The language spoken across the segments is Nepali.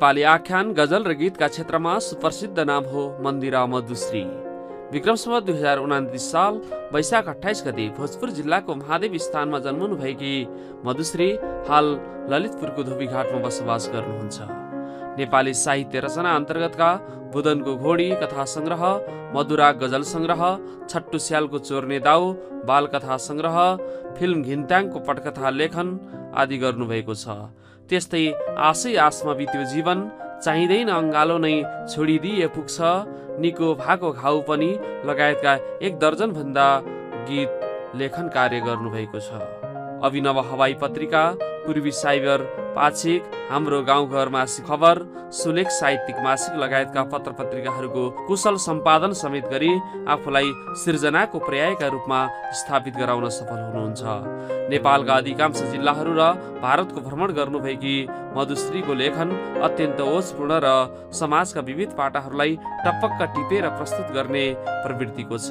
नेपाली आख्यान, गजल र गीतका क्षेत्रमा सुप्रसिद्ध नाम हो मन्दिरा मधुश्री। विक्रम सम्वत 2029 साल वैशाख 28 गते भोजपुर जिल्लाको महादेव स्थानमा जन्मनु भएकी मधुश्री हाल ललितपुरको धोबीघाटमा बसोबास गर्नुहुन्छ। नेपाली साहित्य रचना अन्तर्गतका बुदनको घोडी कथा संग्रह, मधुरा गजल संग्रह, छट्टु स्यालको चोर्ने दाउ बाल कथा संग्रह, फिल्म घिन्ताङको पटकथा लेखन आदि गर्नुभएको छ। त्यस्तै आशै आसमा बित्यो जीवन, चाहिँदैन अङ्गालो नै छोडिदिए पुग्छ, निको भएको घाउ पनि लगायतका 1 दर्जन भन्दा गीत लेखन कार्य गर्नुभएको छ। अभिनव हवाई पत्रिका, पूर्वी साइबर पाक्षिक, हाम्रो गाउँघर मासिक खबर, सुलेख साहित्यिक मासिक लगायतका पत्र पत्रिकाहरूको कुशल सम्पादन समेत गरी आफूलाई सिर्जनाको पर्यायका रूपमा स्थापित गराउन सफल हुनुहुन्छ। नेपालका अधिकांश जिल्लाहरू र भारतको भ्रमण गर्नुभएकी मधुश्रीको लेखन अत्यन्त ओजपूर्ण र समाजका विविध पाटाहरूलाई टपक्क टिपेर प्रस्तुत गर्ने प्रवृत्तिको छ।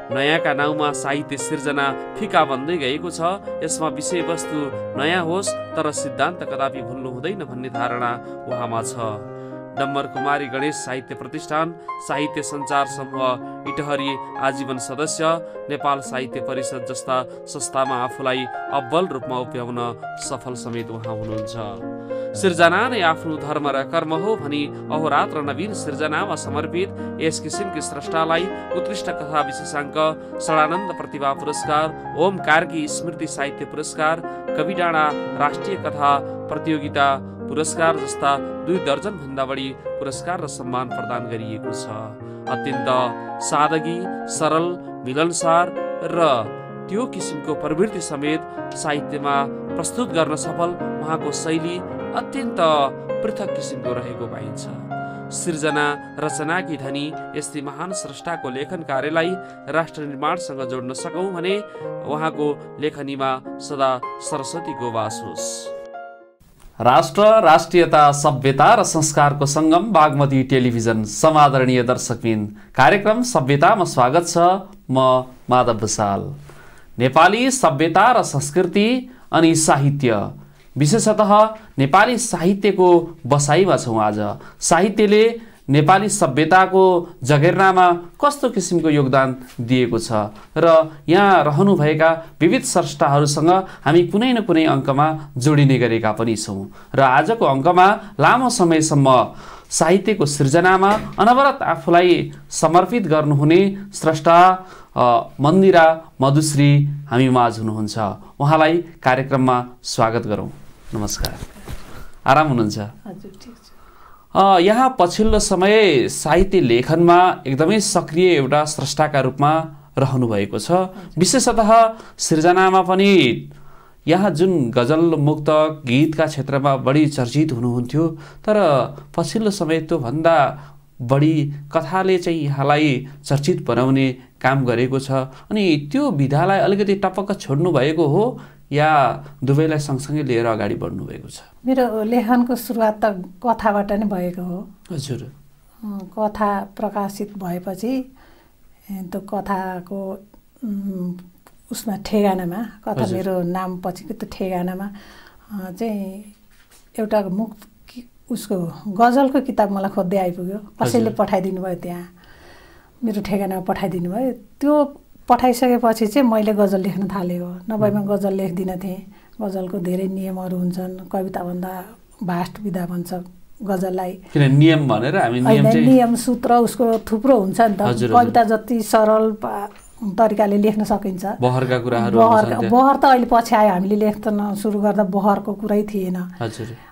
नयाँका नाउँमा साहित्य सिर्जना फिका बन्दै गएको छ। यसमा विषयवस्तु नयाँ होस् तर सिद्धान्त कदापि भुल्नु हुँदैन भन्ने धारणा उहाँमा छ। डम्बर कुमारी गणेश साहित्य प्रतिष्ठान, साहित्य सञ्चार समूह इटहरी आजीवन सदस्य, नेपाल साहित्य परिषद जस्ता संस्थामा आफूलाई अव्वल रूपमा उभ्याउन सफल समेत उहाँ हुनुहुन्छ। सिर्जना नै आफ्नो धर्म र कर्म हो भनी अहोरात्र नवीन सिर्जनामा समर्पित यस किसिमकी स्रष्टालाई उत्कृष्ट कथा विशेषाङ्क, सडानन्द प्रतिभा पुरस्कार, ओम कार्की स्मृति साहित्य पुरस्कार, कवि डाँडा राष्ट्रिय कथा प्रतियोगिता पुरस्कार जस्ता 2 दर्जन भन्दा बढी पुरस्कार र सम्मान प्रदान गरिएको छ। अत्यन्त सादगी, सरल, मिलनसार र त्यो किसिमको प्रवृत्ति समेत साहित्यमा प्रस्तुत गर्न सफल उहाँको शैली अत्यन्त पृथक किसिमको रहेको पाइन्छ। सृजना रचनाकी धनी यस्तै महान स्रष्टाको लेखन कार्यलाई राष्ट्र निर्माणसँग जोड्न सकौँ भने उहाँको लेखनीमा सदा सरस्वतीको वास होस्। राष्ट्र, राष्ट्रियता, सभ्यता र संस्कारको सङ्गम बागमती टेलिभिजन समादरणीय दर्शकबिन, कार्यक्रम सभ्यतामा स्वागत छ। म माधव भुसाल। नेपाली सभ्यता र संस्कृति अनि साहित्य, विशेषतः नेपाली साहित्यको बसाइमा छौँ आज। साहित्यले नेपाली सभ्यताको जगेर्नामा कस्तो किसिमको योगदान दिएको छ र यहाँ रहनुभएका विविध स्रष्टाहरूसँग हामी कुनै न कुनै अङ्कमा जोडिने गरेका पनि छौँ। र आजको अङ्कमा लामो समयसम्म साहित्यको सृजनामा अनवरत आफूलाई समर्पित गर्नुहुने स्रष्टा मन्दिरा मधुश्री हामी माझ हुनुहुन्छ। उहाँलाई कार्यक्रममा स्वागत गरौँ। नमस्कार, आराम हुनुहुन्छ? हजुर, ठिक छ। यहाँ पछिल्लो समय साहित्य लेखनमा एकदमै सक्रिय एउटा स्रष्टाका रूपमा रहनु भएको छ। विशेषतः सृजनामा पनि यहाँ जुन गजल मुक्तक गीतका क्षेत्रमा बढी चर्चित हुनुहुन्थ्यो, तर पछिल्लो समय त्योभन्दा बढी कथाले चाहिँ यहाँलाई चर्चित बनाउने काम गरेको छ। अनि त्यो विधालाई अलिकति टपक्क छोड्नु भएको हो या दुवैलाई सँगसँगै लिएर अगाडि बढ्नु भएको छ? मेरो लेखनको सुरुवात त कथाबाट नै भएको हो। हजुर। कथा प्रकाशित भएपछि त्यो कथाको उसमा ठेगानामा, कथा मेरो नाम पछिको त्यो ठेगानामा चाहिँ एउटा उसको गजलको किताब मलाई खोज्दै आइपुग्यो। कसैले पठाइदिनु भयो, त्यहाँ मेरो ठेगानामा पठाइदिनु भयो। त्यो पठाइसकेपछि चाहिँ मैले गजल लेख्न थालेको। नभएमा गजल लेख्दिनँ थिएँ। गजलको धेरै नियमहरू हुन्छन्। कविताभन्दा भास्ट विधा भन्छ गजललाई। किन नियम भनेर हामी नियम सूत्र उसको थुप्रो हुन्छ नि त। कविता जति सरल तरिकाले लेख्न सकिन्छ। बहरका कुराहरू, बहर त अहिले पछि आयो। हामीले लेख्न सुरु गर्दा बहरको कुरै थिएन।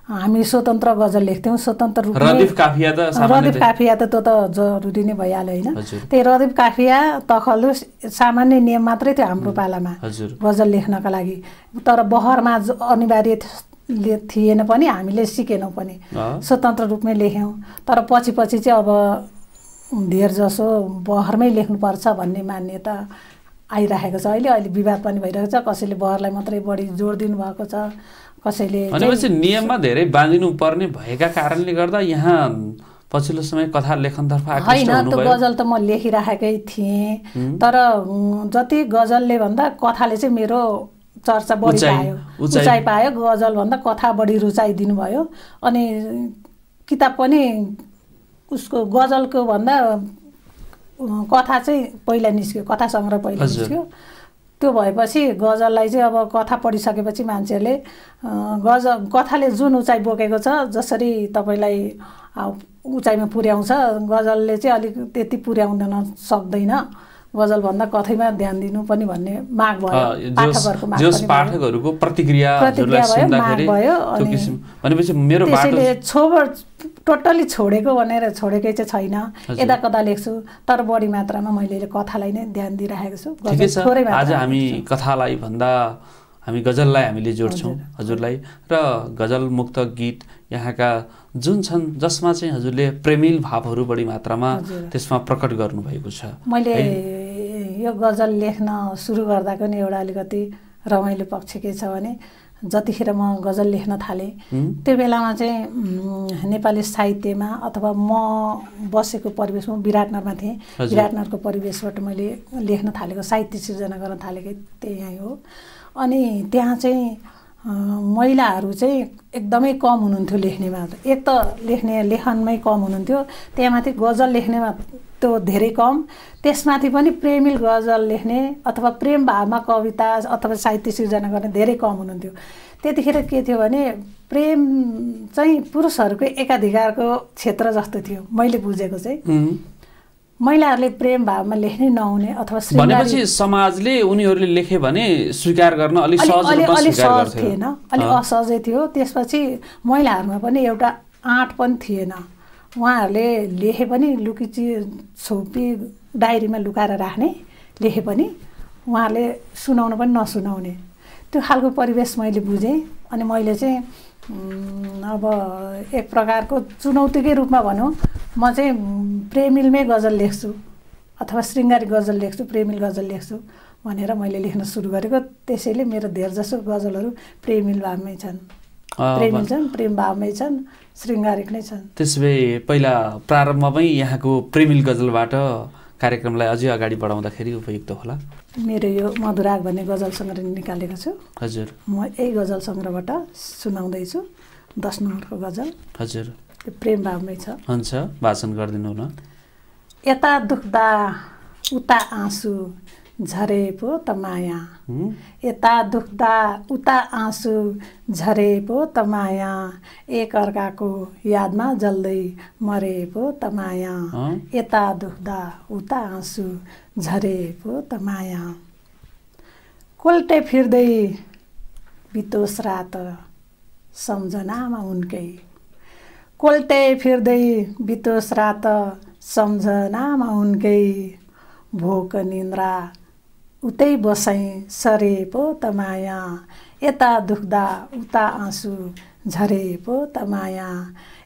हामी स्वतन्त्र गजल लेख्थ्यौँ। स्वतन्त्र रूपमा रदिफ काफिया त त्यो त जरुरी नै भइहाल्यो होइन। त्यही रदिफ काफिया तखलुस सामान्य नियम मात्रै थियो हाम्रो पालामा गजल लेख्नका लागि। तर बहरमा अनिवार्य थिएन पनि, हामीले सिकेनौँ पनि। स्वतन्त्र रूपमै लेख्यौँ। तर पछि चाहिँ अब धेर जसो बहरमै लेख्नुपर्छ भन्ने मान्यता आइरहेको छ। अहिले विवाद पनि भइरहेको छ। कसैले बहरलाई मात्रै बढी जोड दिनुभएको छ, कसैले भनेपछि नियममा धेरै बाँधिनु पर्ने भएका कारणले गर्दा यहाँ पछिल्लो समय कथा लेखनतर्फ आकृष्ट हुनुभयो। होइन, त्यो गजल त म लेखिराखेकै थिएँ। तर जति गजलले भन्दा कथाले चाहिँ मेरो चर्चा बढी पायो, उचाइ पायो। गजल भन्दा कथा बढी रुचाइ दिनुभयो। अनि किताब पनि उसको गजलको भन्दा कथा चाहिँ पहिला निस्क्यो, कथा सङ्ग्रह पहिला निस्क्यो। त्यो भएपछि गजललाई चाहिँ अब कथा पढिसकेपछि मान्छेहरूले कथाले जुन उचाइ बोकेको छ, जसरी तपाईँलाई उचाइमा पुर्याउँछ, गजलले चाहिँ अलिक त्यति पुर्याउँदैन सक्दैन। गजलभन्दा कथैमा ध्यान दिनु पनि भन्ने माग भयो, पाठकहरूको माग पनि पाठकहरूको प्रतिक्रिया भयो। भनेपछि मेरो त्यसैले टोटली छोडेको भनेर छोडेकै चाहिँ छैन, यता कता लेख्छु, तर बढी मात्रामा मैले कथालाई नै ध्यान दिइराखेको छु। ठिकै छ, आज हामी कथालाई भन्दा हामी गजललाई हामीले जोड्छौँ हजुरलाई, र गजल मुक्त गीत यहाँका जुन छन् जसमा चाहिँ हजुरले प्रेमिल भावहरू बढी मात्रामा त्यसमा प्रकट गर्नुभएको छ। मैले यो गजल लेख्न सुरु गर्दाको नि एउटा अलिकति रमाइलो पक्ष के छ भने, जतिखेर म गजल लेख्न थालेँ त्यो बेलामा चाहिँ नेपाली साहित्यमा अथवा म बसेको परिवेशमा विराटनगरमा थिएँ, विराटनगरको परिवेशबाट मैले लेख्न थालेको, साहित्य सिर्जना गर्न थालेको त्यही हो। अनि त्यहाँ चाहिँ महिलाहरू चाहिँ एकदमै कम हुनुहुन्थ्यो लेख्नेमा। एक त लेखनमै कम हुनुहुन्थ्यो, त्यहाँमाथि गजल लेख्नेमा त्यो धेरै कम, त्यसमाथि पनि प्रेमिल गजल लेख्ने अथवा प्रेम भावमा कविता अथवा साहित्य सिर्जना गर्ने धेरै कम हुनुहुन्थ्यो। त्यतिखेर के थियो भने प्रेम चाहिँ पुरुषहरूको एकाधिकारको क्षेत्र जस्तो थियो मैले बुझेको चाहिँ। महिलाहरूले प्रेम भावमा लेख्नै नहुने अथवा भनेपछि समाजले उनीहरूले लेखे भने स्वीकार गर्न अलिक सहज थिएन, अलिक असहजै थियो। त्यसपछि महिलाहरूमा पनि एउटा आँट पनि थिएन, उहाँहरूले लेखे पनि लुकी छोपी डायरीमा लुकाएर राख्ने, लेखे पनि उहाँहरूले सुनाउन पनि नसुनाउने, त्यो खालको परिवेश मैले बुझेँ। अनि मैले चाहिँ अब एक प्रकारको चुनौतीकै रूपमा भनौँ, म चाहिँ प्रेमिलमै गजल लेख्छु अथवा शृङ्गारी गजल लेख्छु, प्रेमिल गजल लेख्छु भनेर मैले लेख्न सुरु गरेको। त्यसैले मेरो धेरजसो गजलहरू प्रेमिल भावमै छन्, प्रेमिल छन्, प्रेम भावमै छन्, शृङ्गारिक नै छन्। त्यसो भए पहिला प्रारम्भमै यहाँको प्रेमिल गजलबाट कार्यक्रमलाई अझै अगाडि बढाउँदाखेरि उपयुक्त होला। मेरो यो मधुराग भन्ने गजल सङ्ग्रह निकालेको छु हजुर, म यही गजल सङ्ग्रहबाट सुनाउँदैछु 10 नम्बरको गजल। हजुर, प्रेम भावमै छ। हुन्छ, वाचन गरिदिनु न। यता दुख्दा उता आँसु झरे पो त माया, यता दुख्दा उता आँसु झरे पो त माया, एक अर्काको यादमा जल्दै मरे पो त माया, यता दुख्दा उता आँसु झरे पो त माया। कोल्टे फिर्दै बितोस रात सम्झनामा उनकै, कोल्टे फिर्दै बितोस रात सम्झनामा उनकै, भोक निन्द्रा उतै बसाइ सरे पो त माया, यता दुख्दा उता आँसु झरे पो त माया,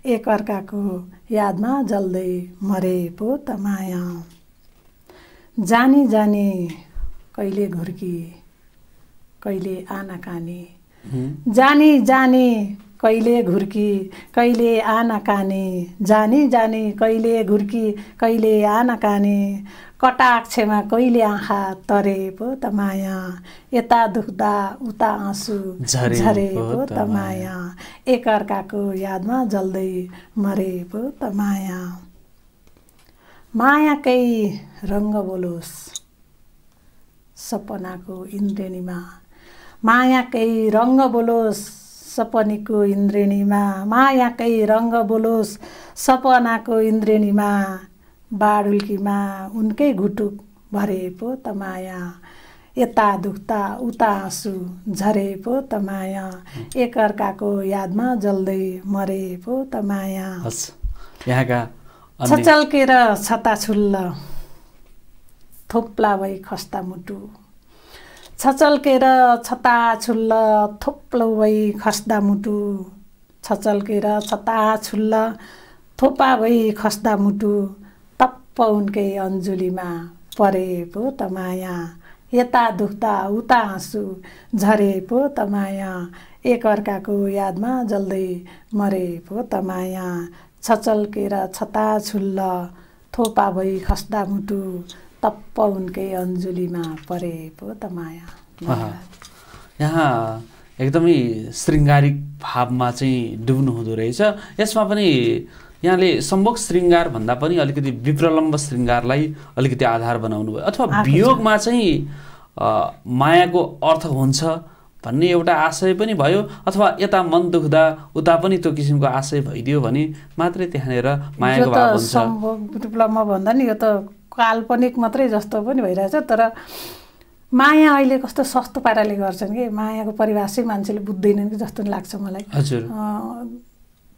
एक अर्काको यादमा जल्दै मरे पो त माया। जानी जानी कहिले घुर्की कहिले आनाकानी, जानी जानी कहिले घुर्की कहिले आनाकानी, जानी जानी कहिले घुर्की कहिले आनाकानी, कटाक्षमा कहिले आँखा तरे पो त माया, यता दुख्दा उता आँसु झरे पो त माया, एक अर्काको यादमा जल्दै मरे पो त माया। मायाकै रङ्ग बोलोस् सपनाको इन्द्रेणीमा, मायाकै रङ्ग बोलोस् सपनीको इन्द्रेणीमा, मायाकै रङ्ग बोलोस् सपनाको इन्द्रेणीमा, बाडुल्कीमा उनकै घुटुक भरे पो त माया, यता दुख्दा उता आँसु झरे पो त माया, एक अर्काको यादमा जल्दै मरे पो त माया। यहाँका छचल्केर छता छुल्ल थोप्ला भई खस्ता मुटु, छचल्केर छता छुल्ल थोप्लो भई खस्दा मुटु, छचल्केर छता छुल्ल थोपा भई खस्दा मुटु, तप्प उनकै अन्जुलीमा परे पो त माया, यता दुख्दा उता आँसु झरे पो त माया, एक अर्काको यादमा जल्दै मरे पो त माया, छचल्केर छता छुल्ल थोपा भई खस्दा मुटु, तप्प उनकै अन्जुलीमा परे पो त माया। यहाँ एकदमै श्रृङ्गारिक भावमा चाहिँ डुब्नु हुँदो रहेछ। यसमा पनि यहाँले सम्भोग श्रृङ्गार भन्दा पनि अलिकति विप्रलम्ब श्रृङ्गारलाई अलिकति आधार बनाउनु भयो, अथवा वियोगमा चाहिँ मायाको अर्थ हुन्छ भन्ने एउटा आशय पनि भयो, अथवा यता मन दुख्दा उता पनि त्यो किसिमको आशय भइदियो भने मात्रै त्यहाँनिर मायाको भाव हुन्छ। विप्लवमा भन्दा नि यो त काल्पनिक मात्रै जस्तो पनि भइरहेछ। तर माया अहिले कस्तो सस्तो पाराले गर्छन् कि मायाको परिभाषै मान्छेले बुझ्दैनन् कि जस्तो लाग्छ मलाई। हजुर,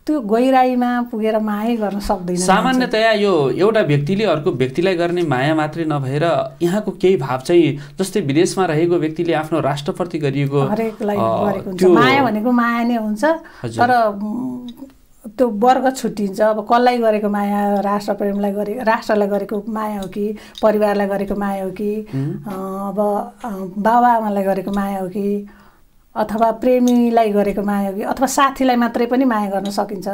त्यो गहिराईमा पुगेर माया गर्न सक्दैन। सामान्यतया यो एउटा व्यक्तिले अर्को व्यक्तिलाई गर्ने माया मात्रै नभएर यहाँको केही भाव चाहिँ, जस्तै विदेशमा रहेको व्यक्तिले आफ्नो राष्ट्रप्रति गरिएको हरेकलाई गरेको हुन्छ। माया भनेको माया नै हुन्छ, तर त्यो वर्ग छुट्टिन्छ। अब कसलाई गरेको माया, राष्ट्रप्रेमलाई राष्ट्रलाई गरेको माया हो कि परिवारलाई गरेको माया हो कि अब बाबाआमालाई गरेको माया हो कि अथवा प्रेमीलाई गरेको माया हो कि अथवा साथीलाई मात्रै पनि माया गर्न सकिन्छ।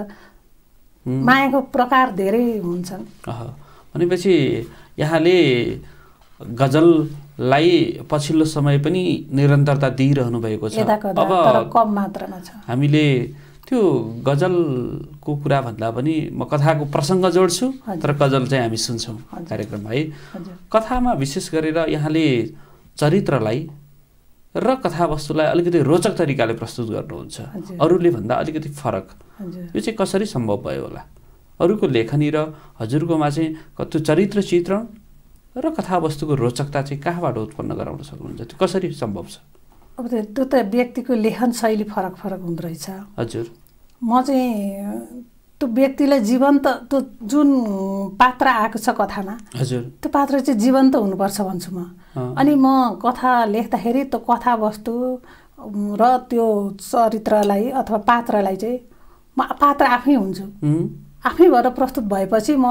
मायाको प्रकार धेरै हुन्छन्। भनेपछि यहाँले गजललाई पछिल्लो समय पनि निरन्तरता दिइरहनु भएको छ। अब कम मात्रामा छ। हामीले त्यो गजलको कुरा भन्दा पनि म कथाको प्रसङ्ग जोड्छु, तर गजल चाहिँ हामी सुन्छौँ कार्यक्रममा है। कथामा विशेष गरेर यहाँले चरित्रलाई र कथावस्तुलाई अलिकति रोचक तरिकाले प्रस्तुत गर्नुहुन्छ, अरूले भन्दा अलिकति फरक। यो चाहिँ कसरी सम्भव भयो होला? अरूको लेखनी र हजुरकोमा चाहिँ त्यो चरित्र चित्रण र कथावस्तुको रोचकता चाहिँ कहाँबाट उत्पन्न गराउन सक्नुहुन्छ? त्यो कसरी सम्भव छ? अब त्यो त व्यक्तिको लेखन शैली फरक फरक हुँदो रहेछ। हजुर, म चाहिँ त्यो व्यक्तिलाई जीवन्त, त्यो जुन पात्र आएको छ कथामा, हजुर, त्यो पात्र चाहिँ जीवन्त हुनुपर्छ भन्छु म। अनि म कथा लेख्दाखेरि त्यो कथावस्तु र त्यो चरित्रलाई अथवा पात्रलाई चाहिँ म पात्र आफै हुन्छु। आफै भएर प्रस्तुत भएपछि म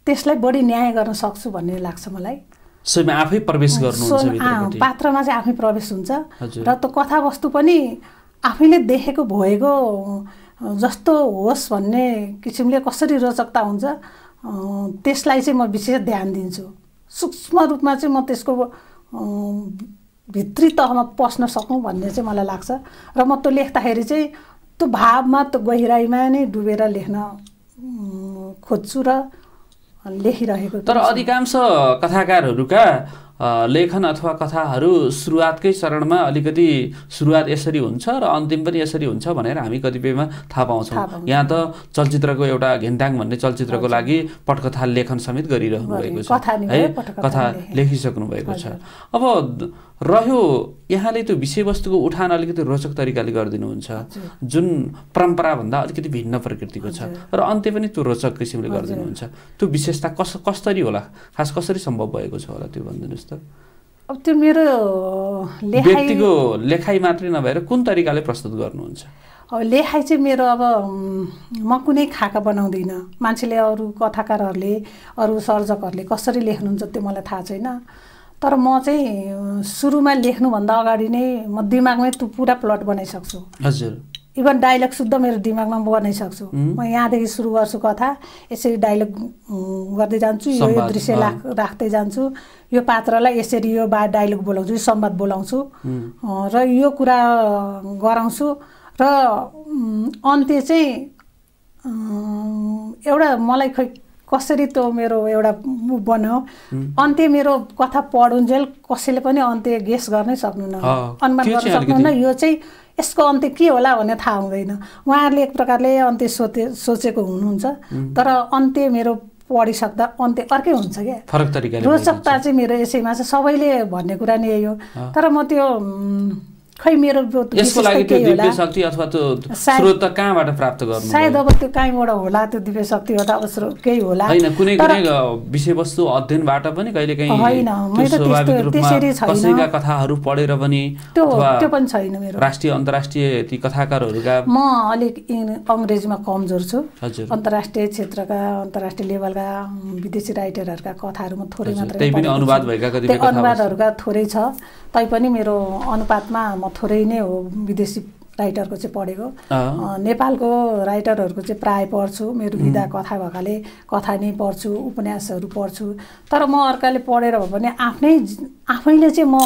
त्यसलाई बढी न्याय गर्न सक्छु भन्ने लाग्छ मलाई। आफै प्रवेश गर्नुहुन्छ, पात्रमा चाहिँ आफै प्रवेश हुन्छ र त्यो कथावस्तु पनि आफैले देखेको भएको जस्तो होस् भन्ने किसिमले कसरी रोचकता हुन्छ त्यसलाई चाहिँ म विशेष ध्यान दिन्छु। सूक्ष्म रूपमा चाहिँ म त्यसको भित्री तहमा पस्न सकौँ भन्ने चाहिँ मलाई लाग्छ र म त्यो लेख्दाखेरि चाहिँ त्यो भावमा, त्यो गहिराईमा नै डुबेर लेख्न खोज्छु र लेखिरहेको। तर अधिकांश कथाकारहरूका लेखन अथवा कथाहरू सुरुवातकै चरणमा अलिकति सुरुवात यसरी हुन्छ र अन्तिम पनि यसरी हुन्छ भनेर हामी कतिपयमा थाहा पाउँछौँ। यहाँ त चलचित्रको एउटा घिन्ताङ भन्ने चलचित्रको लागि पटकथा लेखन समेत गरिरहनु भएको छ है, कथा लेखिसक्नु भएको छ। अब रह्यो यहाँले त्यो विषयवस्तुको उठान अलिकति रोचक तरिकाले गरिदिनुहुन्छ, जुन परम्पराभन्दा अलिकति भिन्न प्रकृतिको छ, र अन्त्य पनि त्यो रोचक किसिमले गरिदिनुहुन्छ। त्यो विशेषता कसरी होला, खास कसरी सम्भव भएको छ होला त्यो भनिदिनुहोस् त। अब त्यो मेरो व्यक्तिको लेखाइ मात्रै नभएर कुन तरिकाले प्रस्तुत गर्नुहुन्छ? अब लेखाइ चाहिँ मेरो, अब म कुनै खाका बनाउँदिनँ। मान्छेले, अरू कथाकारहरूले, अरू सर्जकहरूले कसरी लेख्नुहुन्छ त्यो मलाई थाहा छैन। तर म चाहिँ सुरुमा लेख्नुभन्दा अगाडि नै म दिमागमै त्यो पुरा प्लट बनाइसक्छु। हजुर, इभन डायलग शुद्ध मेरो दिमागमा बनाइसक्छु। म यहाँदेखि सुरु गर्छु कथा, यसरी डायलग गर्दै जान्छु, यो दृश्य राख्दै जान्छु, यो पात्रलाई यसरी यो डायलग बोलाउँछु, यो संवाद बोलाउँछु र यो कुरा गराउँछु र अन्त्य चाहिँ एउटा मलाई खै कसरी त्यो मेरो एउटा बन्यो। अन्त्य मेरो कथा पढुन्जेल कसैले पनि अन्त्य गेस गर्नै सक्नुहुन्न, अनुमान गर्न सक्नुहुन्न यो चाहिँ यसको अन्त्य के होला भन्ने थाहा हुँदैन। उहाँहरूले एक प्रकारले अन्त्य सोचेको हुनुहुन्छ, तर अन्त्य मेरो पढिसक्दा अन्त्य अर्कै हुन्छ क्या, फरक तरिकाले। रोचकता चाहिँ मेरो यसैमा चाहिँ सबैले भन्ने कुरा नै यही हो। तर म त्यो खै मेरो यसको लागि त्यो दिव्य शक्ति अथवा त्यो स्रोत त कहाँबाट प्राप्त गर्नु? सायद अब त्यो कहीँबाट होला, त्यो दिव्य शक्ति हो त अब केही होला। हैन, कुनै विषयवस्तु अध्ययनबाट पनि कहिलेकाहीँ हैन, मेरो त्यसरी छैन। कसैका कथाहरू पढेर पनि त्यो पनि छैन मेरो। राष्ट्रिय अन्तर्राष्ट्रिय ती कथाकारहरूका म अलिक अङ्ग्रेजीमा कमजोर छु। हजुर, अन्तर्राष्ट्रिय क्षेत्रका, अन्तर्राष्ट्रिय लेभलका विदेशी राइटरहरूका कथाहरू म थोरै मात्रै, त्यही पनि अनुवाद भएका कतिपय अनुवादहरूका थोरै छ, तैपनि मेरो अनुपातमा म थोरै नै हो विदेशी राइटरको चाहिँ पढेको। नेपालको राइटरहरूको चाहिँ प्राय पढ्छु, मेरो विधा कथा भएकाले कथा नै पढ्छु, उपन्यासहरू पढ्छु। तर म अर्काले पढेर भए पनि आफैले चाहिँ म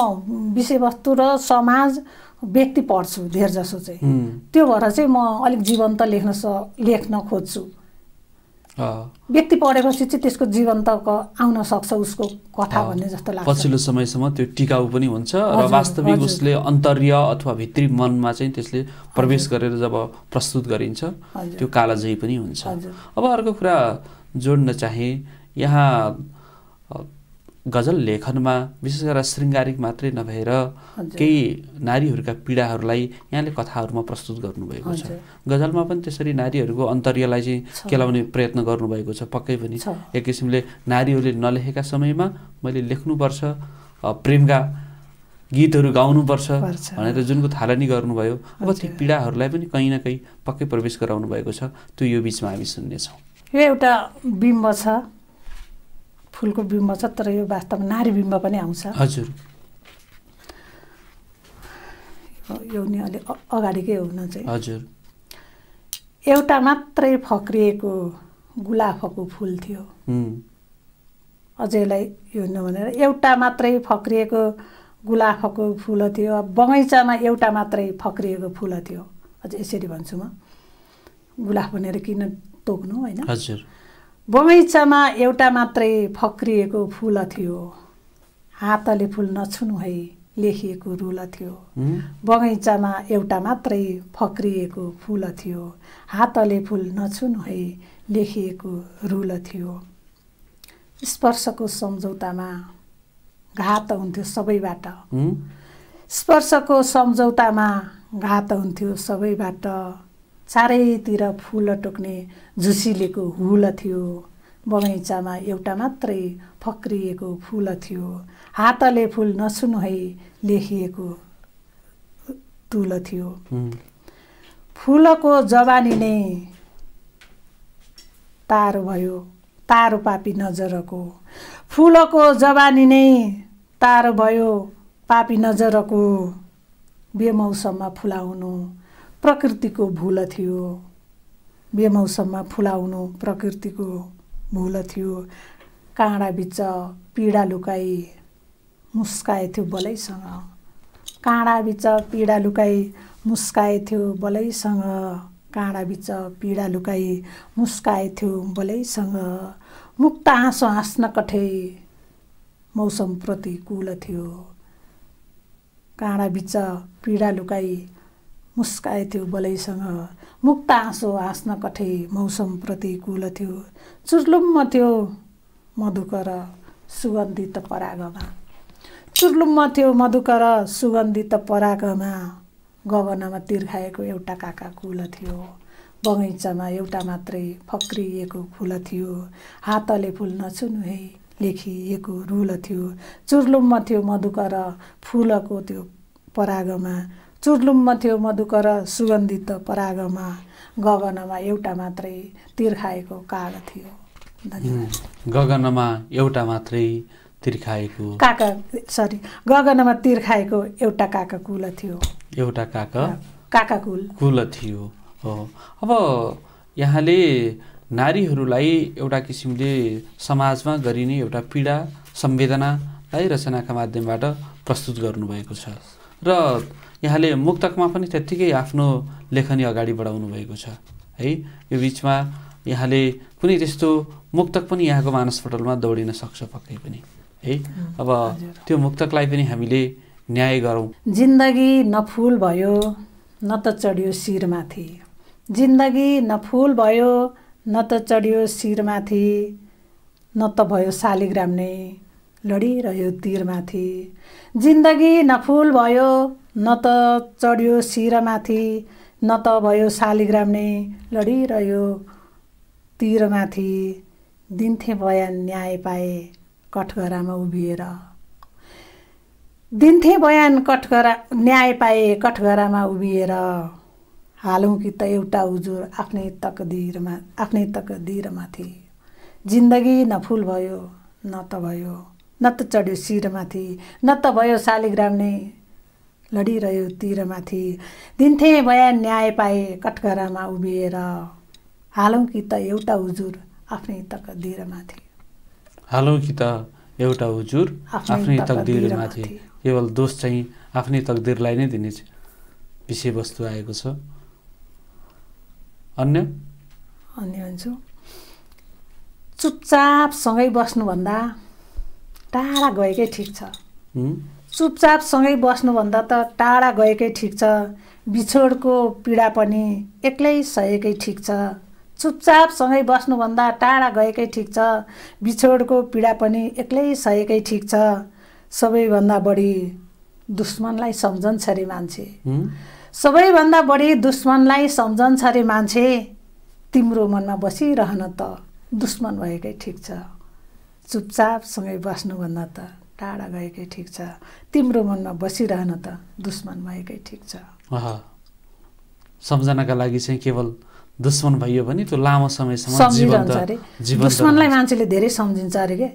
विषयवस्तु र समाज व्यक्ति पढ्छु धेर जसो चाहिँ। त्यो भएर चाहिँ म अलिक जीवन्त लेख्न खोज्छु। व्यक्ति पढेपछि चाहिँ त्यसको जीवन्त आउन सक्छ उसको कथा भन्ने जस्तो लाग्छ। पछिल्लो समयसम्म त्यो टिकाउ पनि हुन्छ र वास्तविक उसले अन्तर्य अथवा भित्री मनमा चाहिँ त्यसले प्रवेश गरेर जब प्रस्तुत गरिन्छ त्यो कालजयी पनि हुन्छ। अब अर्को कुरा जोड्न चाहे, यहाँ गजल लेखनमा विशेष गरेर श्रृङ्गारिक मात्रै नभएर केही नारीहरूका पीडाहरूलाई यहाँले कथाहरूमा प्रस्तुत गर्नुभएको छ। गजलमा पनि त्यसरी नारीहरूको अन्तर्यलाई चाहिँ केलाउने प्रयत्न गर्नुभएको छ। पक्कै पनि एक किसिमले नारीहरूले नलेखेका समयमा मैले लेख्नुपर्छ, प्रेमका गीतहरू गाउनुपर्छ भनेर जुनको थालनी गर्नुभयो। अब ती पीडाहरूलाई पनि कहीँ न कहीँ पक्कै प्रवेश गराउनु भएको छ। त्यो यो बिचमा हामी सुन्नेछौँ। यो एउटा बिम्ब छ, फुलको बिम्ब छ, तर यो वास्तवमा नारी बिम्ब पनि आउँछ। हजुर, यो नि अलि अगाडिकै हुन चाहिँ। हजुर, एउटा मात्रै फक्रिएको गुलाफको फुल थियो। अझैलाई यो नभनेर एउटा मात्रै फक्रिएको गुलाफको फुल थियो, बगैँचामा एउटा मात्रै फक्रिएको फुल थियो। अझ यसरी भन्छु म, गुलाफ भनेर किन तोक्नु होइन। हजुर, बगैँचामा एउटा मात्रै फक्रिएको फुल थियो, हातले फुल नछुनु है लेखिएको रुल थियो। बगैँचामा एउटा मात्रै फक्रिएको फुल थियो, हातले फुल नछुनु है लेखिएको रुल थियो। स्पर्शको सम्झौतामा घात हुन्थ्यो सबैबाट, स्पर्शको सम्झौतामा घात हुन्थ्यो सबैबाट। चारैतिर फुल टोक्ने झुसिलेको हुल थियो, बगैँचामा एउटा मात्रै फक्रिएको फुल थियो, हातले फुल नछुनु है लेखिएको तुल थियो। फुलको जवानी नै तारो भयो, तारो पापी नजरको। फुलको जवानी नै तारो भयो, पापी नजरको। बेमौसममा फुलाउनु प्रकृतिको भूल थियो, बेमौसममा फुलाउनु प्रकृतिको भूल थियो। काँडा बिच पीडा लुकाई मुस्काएथ्यो बलैसँग, काँडा बिच पीडा लुकाई मुस्काएथ्यो बलैसँग। काँडा बिच पीडा लुकाई मुस्काएथ्यो बलैसँग। मुक्त हाँसो हाँस्न कठै मौसम प्रतिकूल थियो। काँडा बिच पीडा लुकाई मुस्काएथ्यो बलैसँग। मुक्त हाँसो हाँस्न कठै मौसम प्रतिकूल थियो। चुर्लुम्म थियो मधुकर सुगन्धित परागमा, चुर्लुम्म थियो मधुकर सुगन्धित परागमा। गगनमा तिर्खाएको एउटा काका कुल थियो, बगैँचामा एउटा मात्रै फक्रिएको फुल थियो, हातले फुल नछुनु है लेखिएको रुल थियो। चुर्लुम्म थियो मधुकर फुलको त्यो परागमा, चुर्लुम्म थियो मधुकर सुगन्धित परागमा। गगनमा एउटा मात्रै तिर्खाएको काग थियो। गगनमा एउटा मात्रै तिर्खाएको गगनमा तिर्खाएको एउटा काका कुल थियो, एउटा काका कुल थियो। अब यहाँले नारीहरूलाई एउटा किसिमले समाजमा गरिने एउटा पीडा संवेदनालाई रचनाका माध्यमबाट प्रस्तुत गर्नुभएको छ र यहाँले मुक्तकमा पनि त्यत्तिकै आफ्नो लेखनी अगाडि बढाउनु भएको छ है। यो बिचमा यहाँले कुनै त्यस्तो मुक्तक पनि यहाँको मानसपटलमा दौडिन सक्छ पक्कै पनि है। अब त्यो मुक्तकलाई पनि हामीले न्याय गरौँ। जिन्दगी न फुल भयो न त चढ्यो शिरमाथि, जिन्दगी न फुल भयो न त चढ्यो शिरमाथि, न त भयो शालिग्राम नै लडिरह्यो तीरमाथि। जिन्दगी न फुल भयो न त चढ्यो शिरमाथि, न त भयो शालिग्राम नै लडिरह्यो तीरमाथि। दिन्थे बयान न्याय पाए कठघरामा उभिएर, दिन्थे बयान न्याय पाए कठघरामा उभिएर। हालौँ कि त एउटा उजुर आफ्नै तकदिरमाथि। जिन्दगी न फुल भयो न त चढ्यो शिरमाथि, न त भयो शालिग्राम नै लडिरह्यो तीरमाथि दिन्थे बयान न्याय पाए कठघरामा उभिएर हालौँ कि त एउटा हुजुर आफ्नै तकदिरमाथि हालौँ कि त एउटा हुजुर आफ्नै तकदिरमाथि केवल दोष चाहिँ आफ्नै तकदिरलाई नै दिने विषयवस्तु आएको छ। अन्य भन्छु चुपचाप सँगै बस्नुभन्दा टाढा गएकै ठिक छ। चुपचाप सँगै बस्नुभन्दा त टाढा गएकै ठिक छ। बिछोडको पीडा पनि एक्लै सहेकै ठिक छ। चुपचाप सँगै बस्नुभन्दा टाढा गएकै ठिक छ। बिछोडको पीडा पनि एक्लै सहेकै ठिक छ। सबैभन्दा बढी दुश्मनलाई सम्झन्छ रे मान्छे। सबैभन्दा बढी दुश्मनलाई सम्झन्छ रे मान्छे। तिम्रो मनमा बसिरहन त दुश्मन भएकै ठिक छ। चुपचाप सँगै बस्नुभन्दा त टाढा गएकै ठिक छ। तिम्रो मनमा बसिरहन त दुश्मन भएकै ठिक छ। सम्झनाका लागि चाहिँ केवल दुश्मन भइयो भने त्यो लामो समयसम्म सम्झिरहन्छ अरे। दुश्मनलाई मान्छेले धेरै सम्झिन्छ अरे के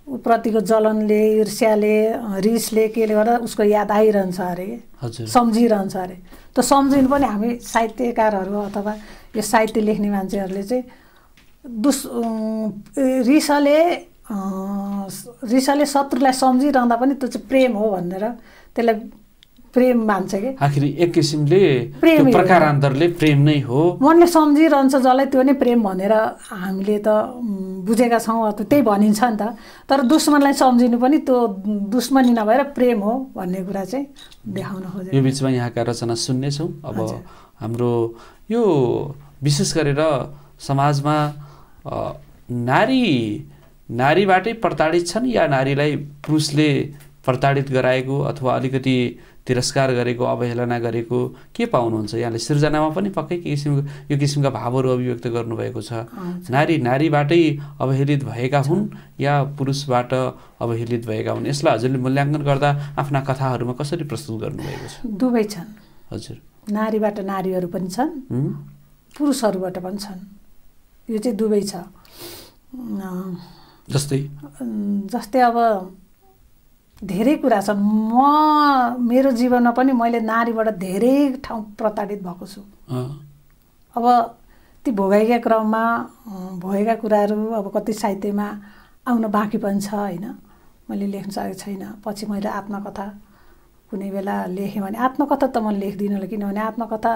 उप्रतिको जलनले ईर्ष्याले रिसले केले गर्दा उसको याद आइरहन्छ अरे के सम्झिरहन्छ अरे। त सम्झिनु पनि हामी साहित्यकारहरू अथवा यो साहित्य लेख्ने मान्छेहरूले चाहिँ रिसले शत्रुलाई सम्झिरहँदा पनि त्यो चाहिँ प्रेम हो भनेर त्यसलाई प्रेम मान्छ के। आखिर एक किसिमले प्रकारान्तरले प्रेम नै हो। मनले सम्झिरहन्छ जसलाई त्यो नै प्रेम भनेर हामीले त बुझेका छौँ। त्यही भनिन्छ नि त। तर दुश्मनलाई सम्झिनु पनि त्यो दुश्मनी नभएर प्रेम हो भन्ने कुरा चाहिँ देखाउन खोजेको। यो बिचमा यहाँका रचना सुन्नेछौँ। अब हाम्रो यो विशेष गरेर समाजमा नारीबाटै प्रताडित छन् या नारीलाई पुरुषले प्रताडित गराएको अथवा अलिकति तिरस्कार गरेको अवहेलना गरेको के पाउनुहुन्छ यहाँले? सृजनामा पनि पक्कै यो किसिमका भावहरू अभिव्यक्त गर्नुभएको छ। नारीबाटै अवहेलित भएका हुन् या पुरुषबाट अवहेलित भएका हुन्? यसलाई हजुरले मूल्याङ्कन गर्दा आफ्ना कथाहरूमा कसरी प्रस्तुत गर्नुभएको छ? दुवै छन् हजुर। नारीबाट नारीहरू पनि छन्, पुरुषहरूबाट पनि छन्। यो चाहिँ दुवै छ। जस्तै अब धेरै कुरा छन्। मेरो जीवनमा पनि मैले नारीबाट धेरै ठाउँ प्रताडित भएको छु। अब ती भोगाइका क्रममा भएका कुराहरू अब कति साहित्यमा आउन बाँकी पनि छ होइन। मैले लेख्न सकेको छैन। पछि मैले आत्मकथा कुनै बेला लेखेँ भने आत्मकथा त म लेख्दिनँ, किनभने आत्मकथा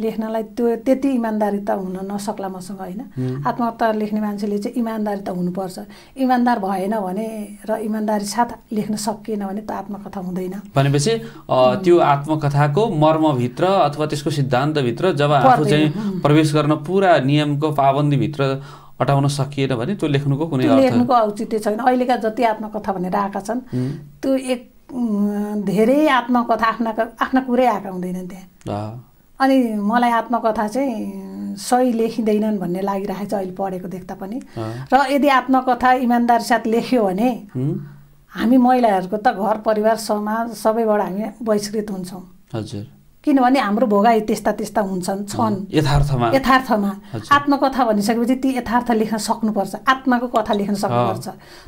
लेख्नलाई त्यो त्यति इमान्दारी त हुन नसक्ला मसँग होइन। आत्मकथा लेख्ने मान्छेले चाहिँ इमान्दारी त हुनुपर्छ। इमान्दार भएन भने र इमान्दारी साथ लेख्न सकिएन भने त आत्मकथा हुँदैन। भनेपछि त्यो आत्मकथाको मर्मभित्र अथवा त्यसको सिद्धान्तभित्र जब आफू चाहिँ प्रवेश गर्न पुरा नियमको पाबन्दीभित्र अटाउन सकिएन भने त्यो लेख्नुको कुनै लेख्नुको औचित्य छैन। अहिलेका जति आत्मकथा भनेर आएका छन् त्यो धेरै आत्मकथा आफ्ना कुरै आएका हुँदैनन् त्यहाँ। अनि मलाई आत्मकथा चाहिँ सही लेखिँदैनन् भन्ने लागिरहेको छ अहिले पढेको देख्दा पनि। र यदि आत्मकथा इमान्दार साथ लेख्यो भने हामी महिलाहरूको त घर परिवार समाज सबैबाट हामी बहिष्कृत हुन्छौँ। हजुर। किनभने हाम्रो भोगाई त्यस्ता छन् यथार्थमा। आत्मकथा भनिसकेपछि ती यथार्थ लेख्न सक्नुपर्छ। आत्माको कथा लेख्न सक्नुपर्छ।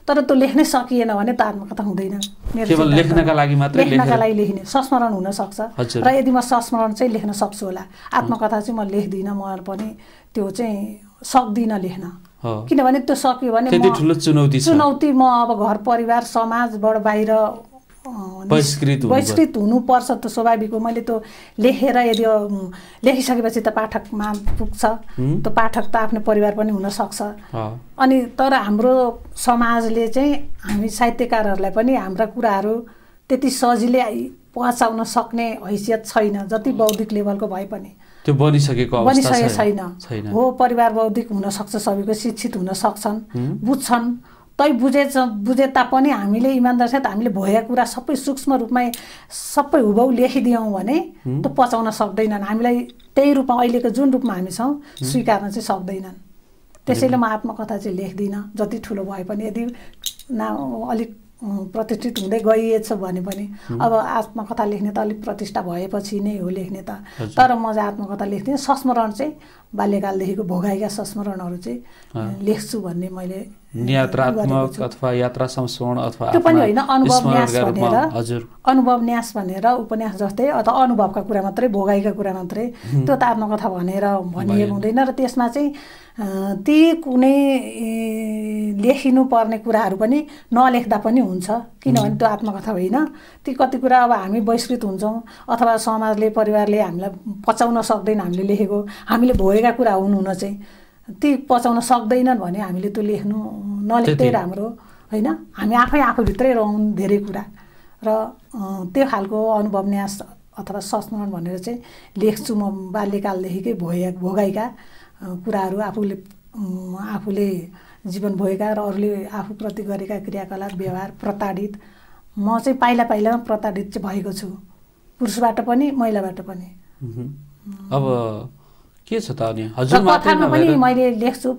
तर त्यो लेख्नै सकिएन भने त आत्मकथा हुँदैन। केवल लेख्नका लागि मात्रै लेख्नका लागि लेख्ने संस्मरण हुन सक्छ। र यदि म संस्मरण चाहिँ लेख्न सक्छु होला, आत्मकथा चाहिँ म लेख्दिनँ। म पनि त्यो चाहिँ सक्दिनँ लेख्न। किनभने त्यो सक्यो भने चुनौती म अब घर परिवार समाजबाट बाहिर बहिष्कृत हुनुपर्छ। त स्वाभाविक हो। मैले त्यो लेखेर यदि लेखिसकेपछि त पाठकमा पुग्छ। त्यो पाठक त आफ्नो परिवार पनि हुनसक्छ। अनि तर हाम्रो समाजले चाहिँ हामी साहित्यकारहरूलाई पनि हाम्रा कुराहरू त्यति सजिलै पचाउन सक्ने हैसियत छैन। जति बौद्धिक लेभलको भए पनि त्यो बनिसकेको छैन। हो परिवार बौद्धिक हुनसक्छ, सबैको शिक्षित हुन सक्छन्, बुझ्छन्। तै बुझे तापनि हामीले इमान्दार साथ हामीले भएका कुरा सबै सूक्ष्म रूपमा सबै हुबहु लेखिदियौँ भने त्यो पचाउन सक्दैनन्। हामीलाई त्यही रूपमा अहिलेको जुन रूपमा हामी छौँ स्वीकार्न चाहिँ सक्दैनन्। त्यसैले म आत्मकथा चाहिँ लेख्दिनँ। जति ठुलो भए पनि यदि अलिक प्रतिष्ठित हुँदै गइएछ भने पनि अब आत्मकथा लेख्ने त अलिक प्रतिष्ठा भएपछि नै हो लेख्ने त। तर म चाहिँ आत्मकथा लेख्दिनँ। संस्मरण चाहिँ बाल्यकालदेखिको भोगाएका संस्मरणहरू चाहिँ लेख्छु भन्ने मैले यात्रात्मक अथवा यात्रा संस्मरण अथवा त्यो पनि होइन, अनुभवन्यास भनेर। हजुर, अनुभवन्यास भनेर उपन्यास जस्तै अथवा अनुभवका कुरा मात्रै, भोगाइका कुरा मात्रै, त्यो त आत्मकथा भनेर भनिएको हुँदैन। र त्यसमा चाहिँ ती कुनै लेखिनु पर्ने कुराहरू पनि नलेख्दा पनि हुन्छ, किनभने त्यो आत्मकथा होइन। ती कति कुरा अब हामी बहिष्कृत हुन्छौँ अथवा समाजले, परिवारले हामीलाई पचाउन सक्दैन हामीले लेखेको, हामीले भोगेका कुरा हुन चाहिँ ती पचाउन सक्दैनन् भने हामीले त्यो लेख्नु नलेख्दै राम्रो होइन। हामी आफैभित्रै रहौँ धेरै कुरा, र त्यो खालको अनुभवन्यास अथवा संस्मरण भनेर चाहिँ लेख्छु म। बाल्यकालदेखिकै भोगाइका कुराहरू, आफूले जीवन भोगेका र अरूले आफूप्रति गरेका क्रियाकलाप, व्यवहार, प्रताडित। म चाहिँ पाइला पाइलामा प्रताडित चाहिँ भएको छु, पुरुषबाट पनि महिलाबाट पनि। अब के छ त अनि हजुर कथामा पनि मैले लेख्छु,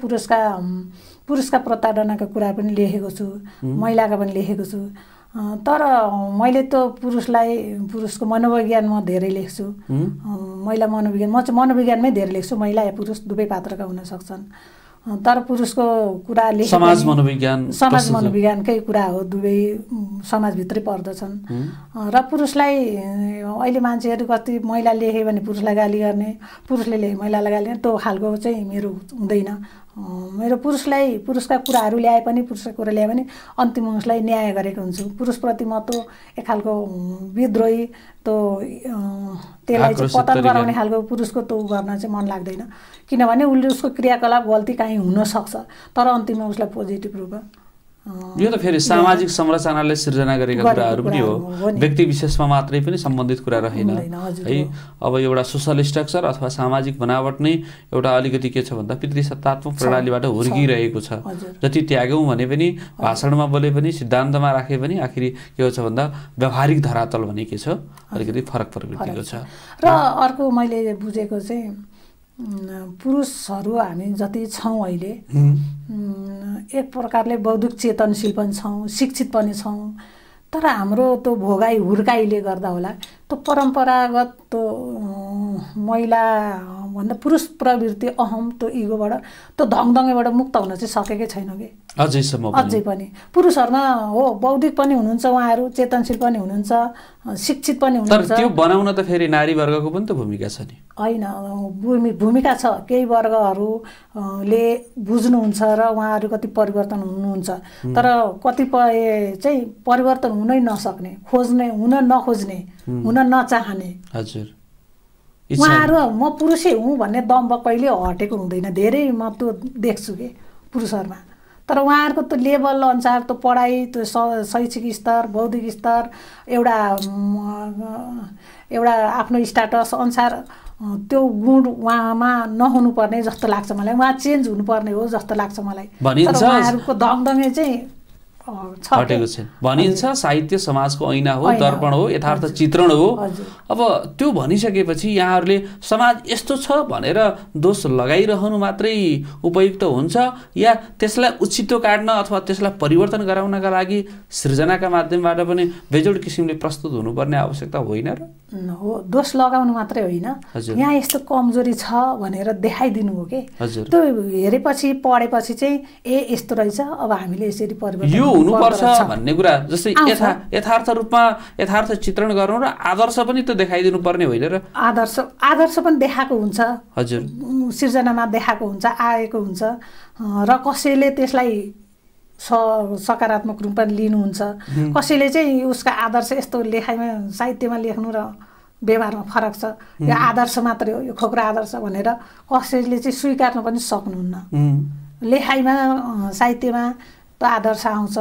पुरुषका प्रताडनाका कुरा पनि लेखेको छु, महिलाका पनि लेखेको छु। तर मैले त्यो पुरुषको मनोविज्ञानमा धेरै लेख्छु। महिला मनोविज्ञान, म चाहिँ मनोविज्ञानमै धेरै लेख्छु। महिला या पुरुष दुवै पात्रका हुन सक्छन्, तर पुरुषको कुरा लेखेको समाज मनोविज्ञानकै कुरा हो, दुवै समाजभित्रै पर्दछन्। र पुरुषलाई अहिले मान्छेहरू कति महिला लेख्यो भने पुरुषलाई गाली गर्ने, पुरुषले लेखे महिलालाई गाली गर्ने, त्यो खालको चाहिँ मेरो हुँदैन। मेरो पुरुषका कुराहरू ल्याए पनि, पुरुषका कुरा ल्याए पनि अन्तिम उसलाई न्याय गरेको हुन्छु। पुरुषप्रति म त्यो एक खालको विद्रोही, त्यसलाई चाहिँ पतन गराउने खालको पुरुषको त्यो गर्न चाहिँ मन लाग्दैन, किनभने उसले उसको क्रियाकलाप गल्ती काहीँ हुनसक्छ, तर अन्तिममा उसलाई पोजिटिभ रूपमा। यो त फेरि सामाजिक संरचनाले सिर्जना गरेका कुराहरू पनि हो, व्यक्ति विशेषमा मात्रै पनि सम्बन्धित कुरा रहेन है। अब एउटा सोसल स्ट्रक्चर अथवा सामाजिक बनावट नै एउटा अलिकति के छ भन्दा पितृसत्तात्मक प्रणालीबाट हुर्किरहेको छ। जति त्याग्यौँ भने पनि, भाषणमा बोले पनि, सिद्धान्तमा राखे पनि, आखिरी के छ भन्दा व्यावहारिक धरातल भने के छ, अलिकति फरक प्रवृत्तिको छ। र अर्को मैले बुझेको चाहिँ पुरुषहरू हामी जति छौँ अहिले, एक प्रकारले बौद्धिक चेतनशील पनि छौँ, शिक्षित पनि छौँ, तर हाम्रो त्यो भोगाइ हुर्काइले गर्दा होला त्यो परम्परागत त्यो महिला भन्दा पुरुष प्रवृत्ति, अहम, त्यो इगोबाट, त्यो धङधङेबाट मुक्त हुन चाहिँ सकेकै छैन कि अझै पनि। पुरुषहरूमा हो, बौद्धिक पनि हुनुहुन्छ उहाँहरू, चेतनशील पनि हुनुहुन्छ, शिक्षित पनि हुनुहुन्छ। तर त्यो बनाउन त फेरि नारी वर्गको पनि त भूमिका छ नि। होइन, भूमिका छ, केही वर्गहरूले बुझ्नुहुन्छ र उहाँहरू कति परिवर्तन हुनुहुन्छ, तर कतिपय चाहिँ परिवर्तन हुनै नसक्ने, हुन नखोज्ने, हुन नचाहने। हजुर, उहाँहरू म पुरुषै हुँ भन्ने दम्भ कहिले हटेको हुँदैन, धेरै म त्यो देख्छु कि पुरुषहरूमा। तर उहाँहरूको त्यो लेभल अनुसार, त्यो पढाइ, त्यो शैक्षिक स्तर, बौद्धिक स्तर, एउटा आफ्नो स्ट्याटस अनुसार त्यो गुण उहाँमा नहुनुपर्ने जस्तो लाग्छ मलाई। उहाँ चेन्ज हुनुपर्ने हो जस्तो लाग्छ मलाई। तर उहाँहरूको धङधङे चाहिँ हटेको छ भनिन्छ। साहित्य समाजको ऐना हो, दर्पण हो, यथार्थ चित्रण हो। अब त्यो भनिसकेपछि यहाँहरूले समाज यस्तो छ भनेर दोष लगाइरहनु मात्रै उपयुक्त हुन्छ, या त्यसलाई उचितो काट्न अथवा त्यसलाई परिवर्तन गराउनका लागि सृजनाका माध्यमबाट पनि बेजोड किसिमले प्रस्तुत हुनुपर्ने आवश्यकता होइन र? हो, दोष लगाउनु मात्रै होइन, यहाँ यस्तो कमजोरी छ भनेर देखाइदिनु हो कि। त्यो हेरेपछि पढेपछि चाहिँ यस्तो रहेछ, अब हामीले यसरी परिवर्तन हुनुपर्छ भन्ने कुरा, जस्तै यथार्थ रूपमा यथार्थ चित्रण गरौँ र आदर्श पनि त देखाइदिनु पर्ने होइन र? आदर्श पनि देखाएको हुन्छ, हजुर, सिर्जनामा देखाएको हुन्छ, आएको हुन्छ, र कसैले त्यसलाई सकारात्मक रूपमा लिनुहुन्छ, कसैले चाहिँ उसका आदर्श यस्तो लेखाइमा, साहित्यमा लेख्नु र व्यवहारमा फरक छ, यो आदर्श मात्रै हो, यो खोक्रा आदर्श भनेर कसैले चाहिँ स्वीकार्न पनि सक्नुहुन्न। लेखाइमा, साहित्यमा त्यो आदर्श आउँछ,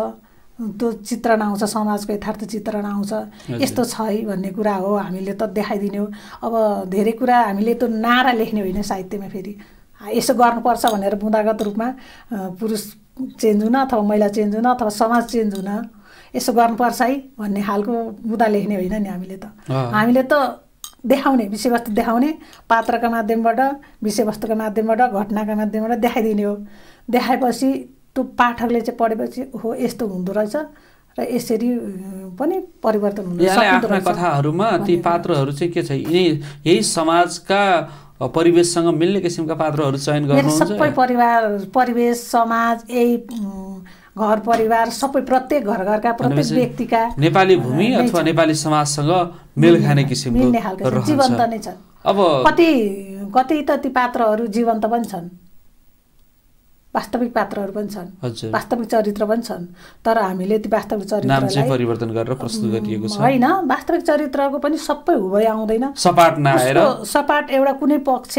त्यो चित्रण आउँछ, समाजको यथार्थ चित्रण आउँछ, यस्तो छ है भन्ने कुरा हो, हामीले त देखाइदिने हो। अब धेरै कुरा हामीले त्यो नारा लेख्ने होइन साहित्यमा, फेरि यसो गर्नुपर्छ भनेर बुँदागत रूपमा पुरुष चेन्ज हुन अथवा महिला चेन्ज हुन अथवा समाज चेन्ज हुन यसो गर्नुपर्छ है भन्ने खालको बुँदा लेख्ने होइन नि। हामीले त देखाउने, विषयवस्तु देखाउने, पात्रका माध्यमबाट, विषयवस्तुका माध्यमबाट, घटनाका माध्यमबाट देखाइदिने हो। देखाएपछि त्यो पाठकले चाहिँ पढेपछि हो यस्तो हुँदो रहेछ र यसरी पनि परिवर्तन हुन सक्छ। आफ्ना कथाहरूमा ती पात्रहरू चाहिँ के छ, यही समाजका परिवेशसँग मिल्ने किसिमका पात्रहरू चयन गर्नुहुन्छ? सबै परिवेश, समाज, यही घर परिवार सबै प्रत्येक घरका प्रत्येक व्यक्तिका नेपाली भूमि अथवा नेपाली समाजसँग मेल खाने किसिमको जीवन्त नै छन्। अब कति त ती पात्रहरू जीवन्त पनि छन्, वास्तविक पात्रहरू पनि छन्, वास्तविक चरित्र पनि छन्, तर हामीले ती वास्तविक चरित्रलाई परिवर्तन गरेर प्रस्तुत गरिएको छ हैन। वास्तविक चरित्रको पनि सबै हुबै आउँदैन, सपाट नआएर सपाट एउटा कुनै पक्ष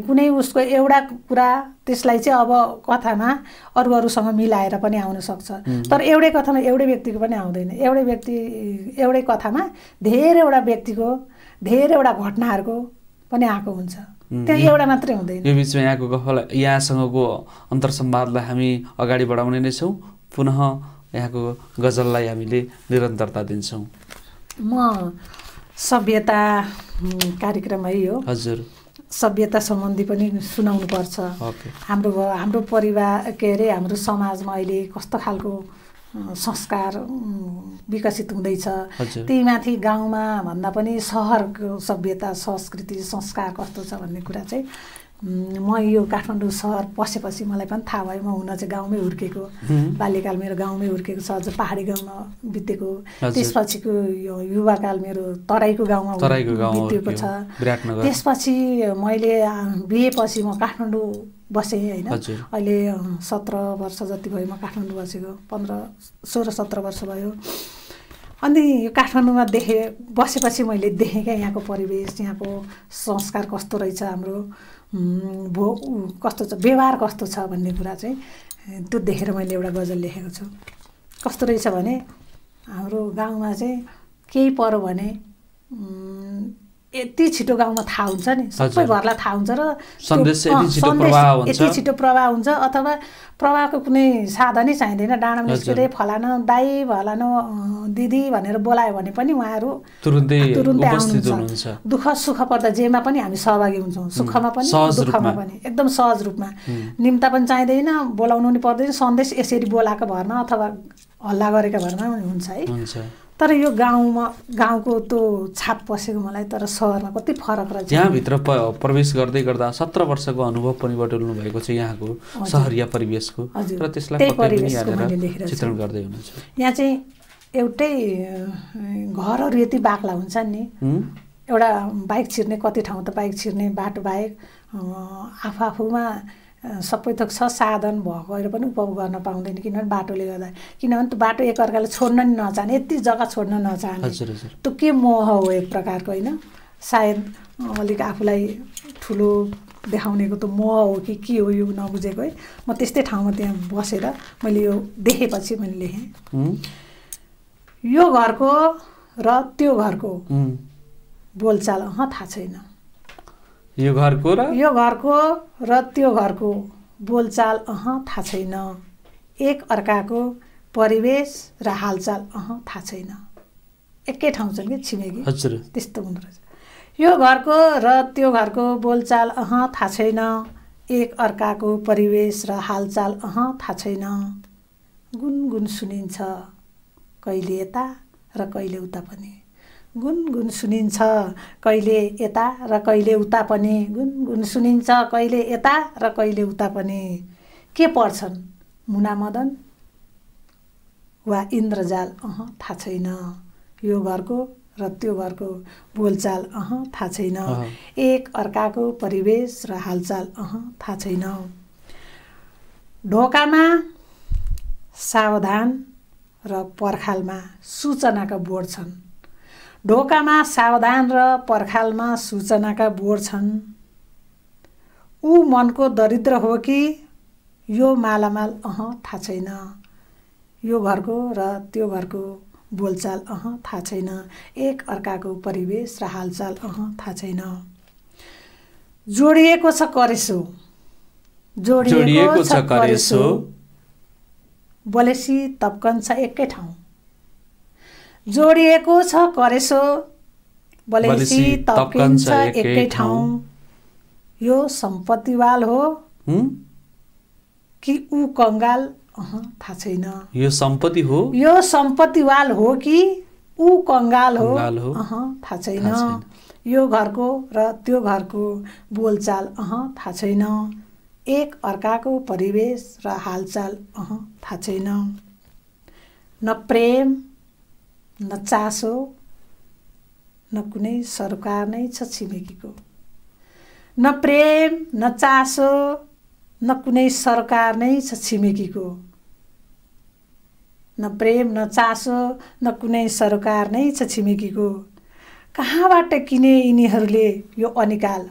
कुनै उसको एउटा कुरा त्यसलाई चाहिँ अब कथामा अरूसँग मिलाएर पनि आउन सक्छ, तर एउटै कथामा एउटै व्यक्तिको पनि आउँदैन। एउटै कथामा धेरैवटा व्यक्तिको धेरैवटा घटनाहरूको पनि आएको हुन्छ, त्यो एउटा मात्रै हुँदैन। यो बिचमा यहाँको गफलाई यहाँसँगको अन्तर्संवादलाई हामी अगाडि बढाउने नै छौँ। पुनः यहाँको गजललाई हामीले निरन्तरता दिन्छौँ। म सभ्यता कार्यक्रम है यो, हजुर, सभ्यता सम्बन्धी पनि सुनाउनु पर्छ। हाम्रो परिवार के अरे हाम्रो समाजमा अहिले कस्तो खालको संस्कार विकसित हुँदैछ, त्यही माथि गाउँमा भन्दा पनि सहरको सभ्यता संस्कृति संस्कार कस्तो छ भन्ने कुरा चाहिँ म यो काठमाडौँ सहर पसेपछि मलाई पनि थाहा भयो। म हुन चाहिँ गाउँमै हुर्केको, बाल्यकाल मेरो गाउँमै हुर्केको छ, अझ पहाडी गाउँमा बितेको। त्यसपछिको यो युवाकाल मेरो तराईको गाउँमा बितेको छ। त्यसपछि मैले बिहेपछि म काठमाडौँ बसेँ होइन। अहिले 17 वर्ष जति भयो म काठमाडौँ बसेको, 16-17 वर्ष भयो। अनि यो काठमाडौँमा बसेपछि मैले देखेँ क्या यहाँको परिवेश, यहाँको संस्कार कस्तो रहेछ, हाम्रो कस्तो छ, व्यवहार कस्तो छ भन्ने कुरा चाहिँ त्यो देखेर मैले एउटा गजल लेखेको छु। कस्तो रहेछ भने हाम्रो गाउँमा चाहिँ केही पर्यो भने यति छिटो गाउँमा थाहा हुन्छ नि, सबै घरलाई थाहा हुन्छ र सन्देश यति छिटो प्रवाह हुन्छ, अथवा प्रवाहको कुनै साधनै चाहिँदैन। डाँडामा निस्केर फलानु दाई फलानु दिदी भनेर बोलायो भने पनि उहाँहरू तुरुन्तै आउनुहुन्छ। दुःख सुख पर्दा जेमा पनि हामी सहभागी हुन्छौँ, सुखमा पनि दुःखमा पनि एकदम सहज रूपमा। निम्ता पनि चाहिँदैन, बोलाउनु पनि पर्दैन, सन्देश यसरी बोलाएको भरमा अथवा हल्ला गरेको भरमा हुन्छ है। तर यो गाउँको त्यो छाप पसेको मलाई, तर सहरमा कति फरक रहेछ। यहाँभित्र प्रवेश गर्दै गर्दा 17 वर्षको अनुभव पनि बटुल्नु भएको छ यहाँको सहरिया परिवेशको, र त्यसलाई चित्रण गर्दै हुनुहुन्छ। यहाँ चाहिँ एउटै घरहरू यति बाक्ला हुन्छन् नि, एउटा बाइक छिर्ने कति ठाउँ त बाइक छिर्ने बाटो बाहेक आफूमा सबै थोक छ साधन भएर पनि उपभोग गर्न पाउँदैन, किनभने बाटोले गर्दा। किनभने त्यो बाटो एकअर्काले छोड्न नि नचाहने, यति जग्गा छोड्न नचाहने, त्यो के मोह हो एक प्रकारको होइन। सायद अलिक आफूलाई ठुलो देखाउनेको त मोह हो कि के हो यो नबुझेको है। म त्यस्तै ठाउँमा त्यहाँ बसेर मैले यो देखेपछि मैले लेखेँ, यो घरको र त्यो घरको बोलचाल थाहा छैन। यो घरको र त्यो घरको बोलचाल थाहा छैन। एक अर्काको परिवेश र हालचाल थाहा छैन। एकै ठाउँ छन् कि छिमेकी, त्यस्तो हुँदो रहेछ। यो घरको र त्यो घरको बोलचाल थाहा छैन। एक अर्काको परिवेश र हालचाल थाहा छैन। गुनगुन सुनिन्छ कहिले यता र कहिले उता पनि, गुनगुन सुनिन्छ कहिले यता र कहिले उता पनि, गुनगुन सुनिन्छ कहिले यता र कहिले उता पनि। के पढ्छन् मुना मदन वा इन्द्रजाल थाहा छैन। यो घरको र त्यो घरको बोलचाल थाहा छैन। एक अर्काको परिवेश र हालचाल थाहा छैन। ढोकामा सावधान र पर्खालमा सूचनाका बोर्ड छन्। ढोकामा सावधान र पर्खालमा सूचनाका बोर्ड छन्। ऊ मनको दरिद्र हो कि यो मालामाल थाहा छैन। यो घरको र त्यो घरको बोलचाल थाहा छैन। एक अर्काको परिवेश र हालचाल थाहा छैन। जोडिएको छ करेसो, जोडिएको छ करेसो, बलेसी तप्कन्छ एकै ठाउँ। जोडिएको छ करेसो, बलेसी तप्कन्छ एकै ठाउँ। यो सम्पत्तिवाल हो कि ऊ कंगाल थाहा छैन। यो सम्पत्ति हो, यो सम्पत्तिवाल हो कि ऊ कंगाल हो थाहा छैन। यो घरको र त्यो घरको बोलचाल थाहा छैन। एक अर्काको परिवेश र हालचाल थाहा छैन। न प्रेम न चासो न कुनै सरोकार नै छ छिमेकीको। न प्रेम न चासो न कुनै सरोकार नै छ छिमेकीको। न प्रेम न चासो न कुनै सरोकार नै छ छिमेकीको। कहाँबाट किने यिनीहरूले यो अनिकाल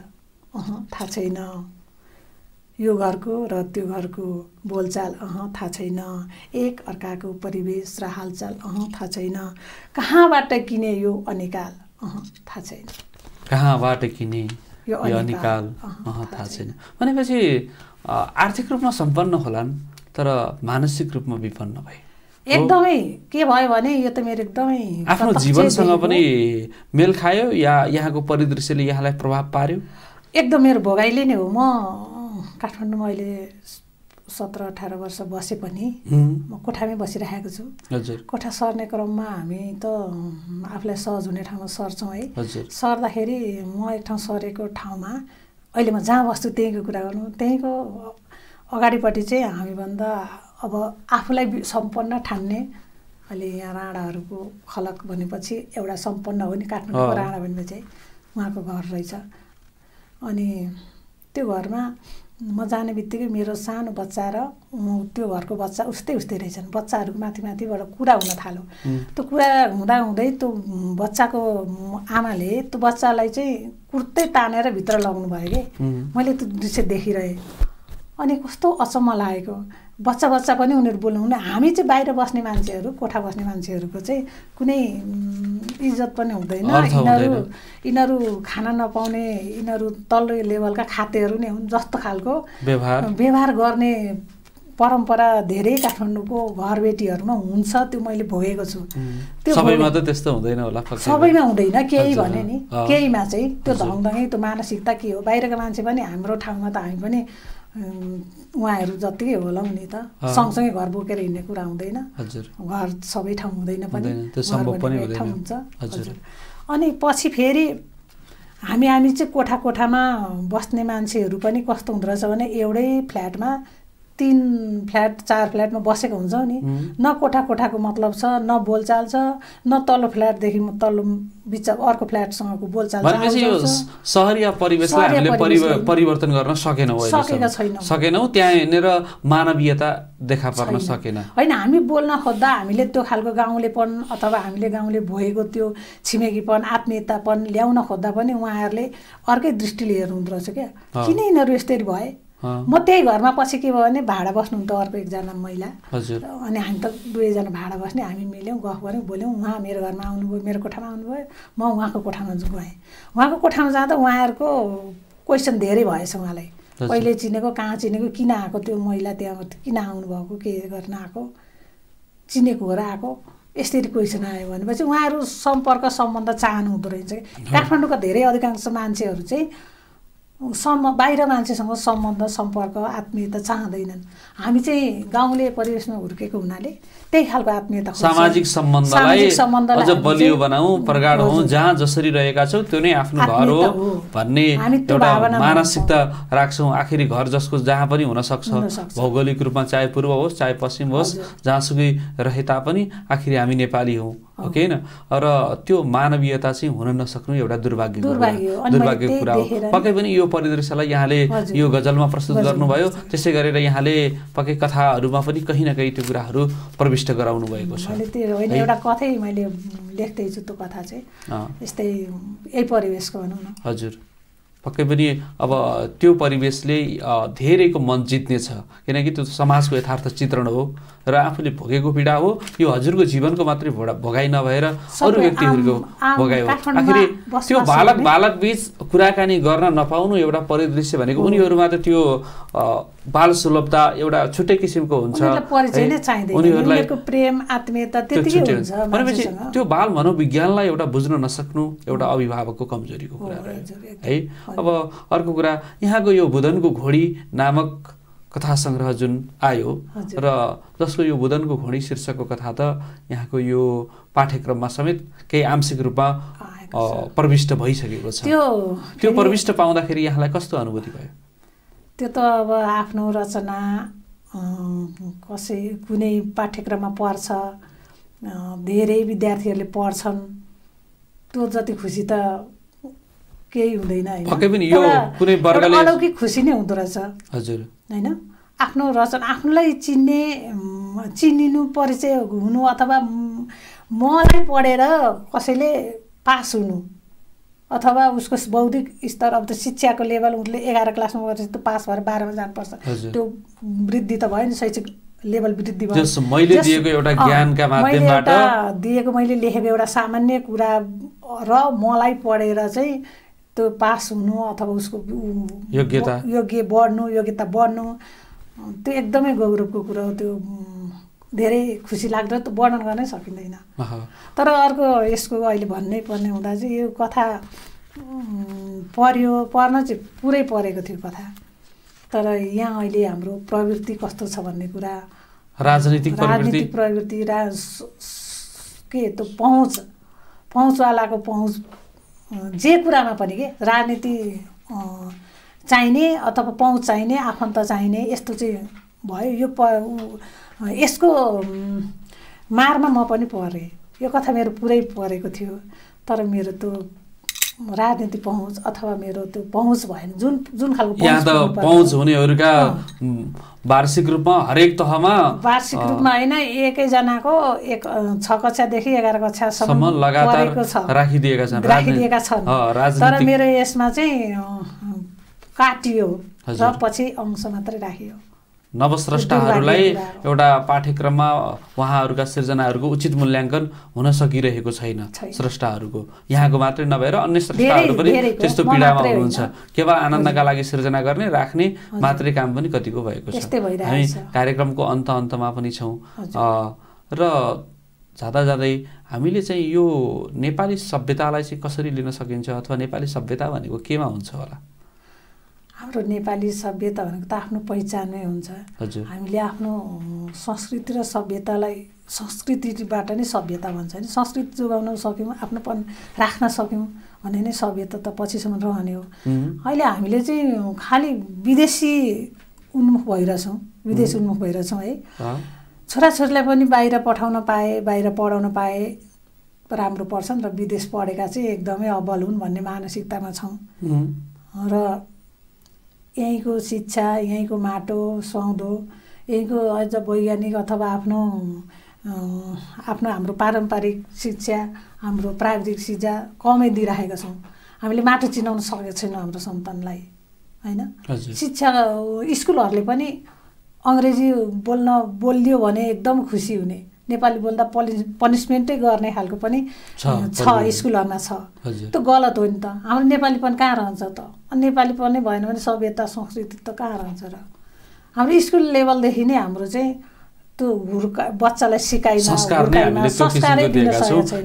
थाहा छैन। यो घरको र त्यो घरको बोलचाल थाहा छैन। एक अर्काको परिवेश र हालचाल थाहा छैन। कहाँबाट किने यो अनिकाल थाहा छैन। कहाँबाट किने यो अनिकाल थाहा छैन भनेपछि आर्थिक रूपमा सम्पन्न होलान् तर मानसिक रूपमा विपन्न भए। एकदमै के भयो भने यो त मेरो एकदमै आफ्नो जीवनसँग पनि मेल खायो या यहाँको परिदृश्यले यहाँलाई प्रभाव पार्यो? एकदम मेरो भोगाइले नै हो। म काठमाडौँमा अहिले 17-18 वर्ष बसे पनि म कोठामै बसिरहेको छु। कोठा सर्ने क्रममा हामी त आफूलाई सहज हुने ठाउँमा सर्छौँ है। सर्दाखेरि म एक ठाउँ सरेको ठाउँमा अहिले म जहाँ बस्छु त्यहीँको कुरा गर्नु, त्यहीँको अगाडिपट्टि चाहिँ हामीभन्दा अब आफूलाई सम्पन्न ठान्ने अहिले यहाँ राणाहरूको खलक भनेपछि एउटा सम्पन्न हो नि, काठमाडौँको राणा भनेपछि उहाँको घर रहेछ। अनि त्यो घरमा म जाने बित्तिकै मेरो सानो बच्चा र त्यो घरको बच्चा उस्तै रहेछन्। बच्चाहरूको माथिबाट कुरा हुन थाल्यो। त्यो कुरा हुँदै त्यो बच्चाको आमाले त्यो बच्चालाई चाहिँ कुर्तै तानेर भित्र लगाउनु भयो कि मैले त्यो दृश्य देखिरहेँ। अनि कस्तो अचम्म लागेको। बच्चा पनि उनीहरू बोल्नु हुने। हामी चाहिँ बाहिर बस्ने मान्छेहरू, कोठा बस्ने मान्छेहरूको चाहिँ कुनै इज्जत पनि हुँदैन। यिनीहरू खाना नपाउने, यिनीहरू तल्लो लेभलका खातेहरू नै हुन् जस्तो खालको व्यवहार गर्ने परम्परा धेरै काठमाडौँको घरबेटीहरूमा हुन्छ। त्यो मैले भोगेको छु। त्यो सबैमा त त्यस्तो हुँदैन होला। सबैमा हुँदैन, केही भने नि केहीमा चाहिँ त्यो धङधङै त्यो मानसिकता के हो। बाहिरका मान्छे पनि हाम्रो ठाउँमा त हामी पनि उहाँहरू जत्तिकै होला नि त। सँगसँगै घर बोकेर हिँड्ने कुरा हुँदैन। घर सबै ठाउँ हुँदैन पनि, ठाउँ हुन्छ। अनि पछि फेरि हामी चाहिँ कोठामा बस्ने मान्छेहरू पनि कस्तो हुँदो रहेछ भने एउटै फ्ल्याटमा 3 फ्ल्याट 4 फ्ल्याटमा बसेको हुन्छौँ नि। न कोठाको मतलब छ, न बोलचाल छ, न तल्लो फ्ल्याटदेखि तल्लो बिच अर्को फ्ल्याटसँगको बोलचाल छ। सहरिया परिवेशलाई हामीले परिवर्तन गर्न सकेनौँ। त्यहाँनिर मानवीयता देखा पर्न सकेन। होइन, हामी बोल्न खोज्दा हामीले त्यो खालको गाउँलेपन अथवा हामीले गाउँले भोगेको त्यो छिमेकीपन, आत्मीयतापन ल्याउन खोज्दा पनि उहाँहरूले अर्कै दृष्टिले हेर्नुहुँदो रहेछ क्या। किन यिनीहरू यस्तरी भए? म त्यही घरमा पछि के भयो भने भाडा बस्नुहुन्थ्यो अर्को एकजना महिला। अनि हामी त 2 जना भाडा बस्ने। हामी मिल्यौँ, गफ गऱ्यौँ, बोल्यौँ। उहाँ मेरो घरमा आउनुभयो, मेरो कोठामा आउनुभयो, म उहाँको कोठामा गएँ। उहाँको कोठामा जाँदा उहाँहरूको क्वेसन धेरै भएछ उहाँलाई। कहिले चिनेको, कहाँ चिनेको, किन आएको त्यो महिला, त्यहाँ किन आउनुभएको, के गर्न आएको, चिनेको हो र आएको, यसरी क्वेसन आयो भनेपछि उहाँहरू सम्पर्क सम्बन्ध चाहनु हुँदो रहेछ। काठमाडौँका धेरै अधिकांश मान्छेहरू चाहिँ बाहिर मान्छेसँग सम्बन्ध, सम्पर्क, आत्मीयता चाहँदैनन्। हामी चाहिँ गाउँले परिवेशमा हुर्केको हुनाले त्यही खालको आत्मीयता, सामाजिक सम्बन्धलाई अझ बलियो बनाऊ, प्रगाढ हौँ, जहाँ जसरी रहेका छौँ त्यो नै आफ्नो घर हो भन्ने एउटा मानसिकता राख्छौँ। आखिरी घर जसको जहाँ पनि हुन सक्छ, भौगोलिक रूपमा चाहे पूर्व होस् चाहे पश्चिम होस्, जहाँसुकै रहे तापनि आखिरी हामी नेपाली हौँ, हो कि होइन? र त्यो मानवीयता चाहिँ हुन नसक्नु एउटा दुर्भाग्यको कुरा हो। पक्कै पनि यो परिदृश्यलाई यहाँले यो गजलमा प्रस्तुत गर्नुभयो। त्यसै गरेर यहाँले पक्कै कथाहरूमा पनि कहीँ न कहीँ त्यो कुराहरू प्रविष्ट गराउनु भएको छ। एउटा कथै मैले लेख्दैछु, त्यो कथा चाहिँ यस्तै यही परिवेशको भनौँ न। हजुर, पक्कै पनि अब त्यो परिवेशले धेरैको मन जित्नेछ, किनकि त्यो समाजको यथार्थ चित्रण हो र आफूले भोगेको पीडा हो। यो हजुरको जीवनको मात्रै भोगाइ नभएर अरू व्यक्तिहरूको भोगाइ हो। आखिरी त्यो बालक बीच कुराकानी गर्न नपाउनु एउटा परिदृश्य भनेको उनीहरूमा त त्यो बाल सुलभता एउटा छुट्टै किसिमको हुन्छ। उनीहरूलाई प्रेम, आत्मीयता त्यतिकै हुन्छ। भनेपछि त्यो बाल मनोविज्ञानलाई एउटा बुझ्न नसक्नु एउटा अभिभावकको कमजोरीको कुरा रह्यो है। अब अर्को कुरा, यहाँको यो बुधनको घोडी नामक कथा सङ्ग्रह जुन आयो र जसको यो बुधनको घोडी शीर्षकको कथा त यहाँको यो पाठ्यक्रममा समेत केही आंशिक रूपमा प्रविष्ट भइसकेको छ। त्यो प्रविष्ट पाउँदाखेरि यहाँलाई कस्तो अनुभूति भयो? त्यो त अब आफ्नो रचना कुनै पाठ्यक्रममा पढ्छ, धेरै विद्यार्थीहरूले पढ्छन्, त्यो जति खुसी त केही हुँदैन हैन। अलौकिक खुसी नै हुँदो रहेछ हैन। आफ्नो रचना आफूलाई चिनिनु, परिचय हुनु, अथवा मलाई पढेर कसैले पास हुनु, अथवा उसको बौद्धिक स्तर, अब त शिक्षाको लेभल उसले 11 क्लासमा गरेपछि त पास भएर 12मा जानुपर्छ, त्यो वृद्धि त भयो नि, शैक्षिक लेभल वृद्धि भयो। मैले दिएको एउटा ज्ञानका माध्यमबाट मैले लेखेको एउटा सामान्य कुरा र मलाई पढेर चाहिँ त्यो पास हुनु अथवा उसको योग्यता बढ्नु, त्यो एकदमै गौरवको कुरा हो। त्यो धेरै खुसी लाग्दो, त वर्णन गर्नै सकिँदैन। तर अर्को यसको अहिले भन्नै पर्ने हुँदा चाहिँ यो कथा पढ्न चाहिँ पुरै परेको थियो कथा, तर यहाँ अहिले हाम्रो प्रवृत्ति कस्तो छ भन्ने कुरा, राजनीतिक प्रवृत्ति के त्यो पहुँचवालाको पहुँच जे कुरामा पनि के राजनीति चाहिने अथवा पहुँच चाहिने, आफन्त चाहिने, यस्तो चाहिँ भयो। यो यसको मारमा म पनि परेँ। यो कथा मेरो पुरै परेको थियो, तर मेरो त्यो राजनीति पहुँच अथवा मेरो त्यो पहुँच भएन। जुन खालको यहाँ त पहुँच हुनेहरूका वार्षिक रूपमा हरेक तहमा, वार्षिक रूपमा होइन, एकैजनाको 6 कक्षादेखि 11 कक्षासम्म लगातार राखिदिएका छन्। तर मेरो यसमा चाहिँ काटियो र पछि अंश मात्रै राखियो। नवस्रष्टाहरूलाई एउटा पाठ्यक्रममा उहाँहरूका सिर्जनाहरूको उचित मूल्याङ्कन हुन सकिरहेको छैन। स्रष्टाहरूको यहाँको मात्रै नभएर अन्य स्रष्टाहरू पनि त्यस्तो पीडामा हुनुहुन्छ। केवल आनन्दका लागि सिर्जना गर्ने, राख्ने मात्रै काम पनि कतिको भएको छ। हामी कार्यक्रमको अन्तमा पनि छौँ र जाँदै हामीले चाहिँ यो नेपाली सभ्यतालाई चाहिँ कसरी लिन सकिन्छ, अथवा नेपाली सभ्यता भनेको केमा हुन्छ होला? हाम्रो नेपाली सभ्यता भनेको त आफ्नो पहिचानमै हुन्छ। हामीले आफ्नो संस्कृति र सभ्यतालाई, संस्कृतिबाट नै सभ्यता भन्छ नि, संस्कृति जोगाउन सक्यौँ, आफ्नोपन राख्न सक्यौँ भने नै सभ्यता त पछिसम्म रहने हो। अहिले हामीले चाहिँ खालि विदेशी उन्मुख भइरहेछौँ है। छोराछोरीलाई पनि बाहिर पठाउन पाए, बाहिर पढाउन पाए राम्रो पर्छन्, र विदेश पढेका चाहिँ एकदमै अब्बल हुन् भन्ने मानसिकतामा छौँ। र यहीँको शिक्षा, यहीँको माटो सुहाउँदो, यहीँको अझ वैज्ञानिक अथवा हाम्रो पारम्परिक शिक्षा, हाम्रो प्राविधिक शिक्षा कमै दिइराखेका छौँ। हामीले माटो चिनाउन सकेको छैनौँ हाम्रो सन्तानलाई हैन। शिक्षा स्कुलहरूले पनि अङ्ग्रेजी बोलियो भने एकदम खुसी हुने, नेपाली बोल्दा पनिसमेन्टै गर्ने खालको पनि छ, स्कुलहरूमा छ। त्यो गलत हो नि त। हाम्रो नेपालीपन कहाँ रहन्छ त? नेपालीपन नै भएन भने सभ्यता संस्कृति त कहाँ रहन्छ र? हाम्रो स्कुल लेभलदेखि नै हाम्रो चाहिँ त्यो बच्चालाई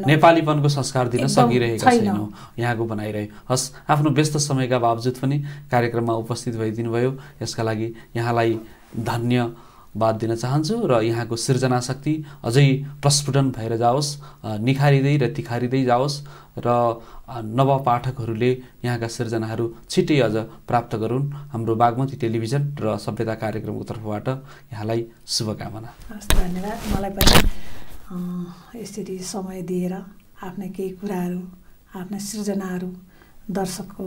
नेपालीपनको संस्कार दिन सकिरहेका छैनौँ, यहाँको बनाइरहे। हस्, आफ्नो व्यस्त समयका बावजुद पनि कार्यक्रममा उपस्थित भइदिनु भयो, यसका लागि यहाँलाई धन्यवाद दिन चाहन्छु। र यहाँको सृजना शक्ति अझै प्रस्फुटन भएर जाओस्, निखारिँदै र तिखारिँदै जाओस्, र नवपाठकहरूले यहाँका सृजनाहरू छिट्टै अझ प्राप्त गरून्। हाम्रो बागमती टेलिभिजन र सभ्यता कार्यक्रमको तर्फबाट यहाँलाई शुभकामना। धन्यवाद। मलाई पनि यसरी समय दिएर आफ्ना केही कुराहरू, आफ्ना सृजनाहरू दर्शकको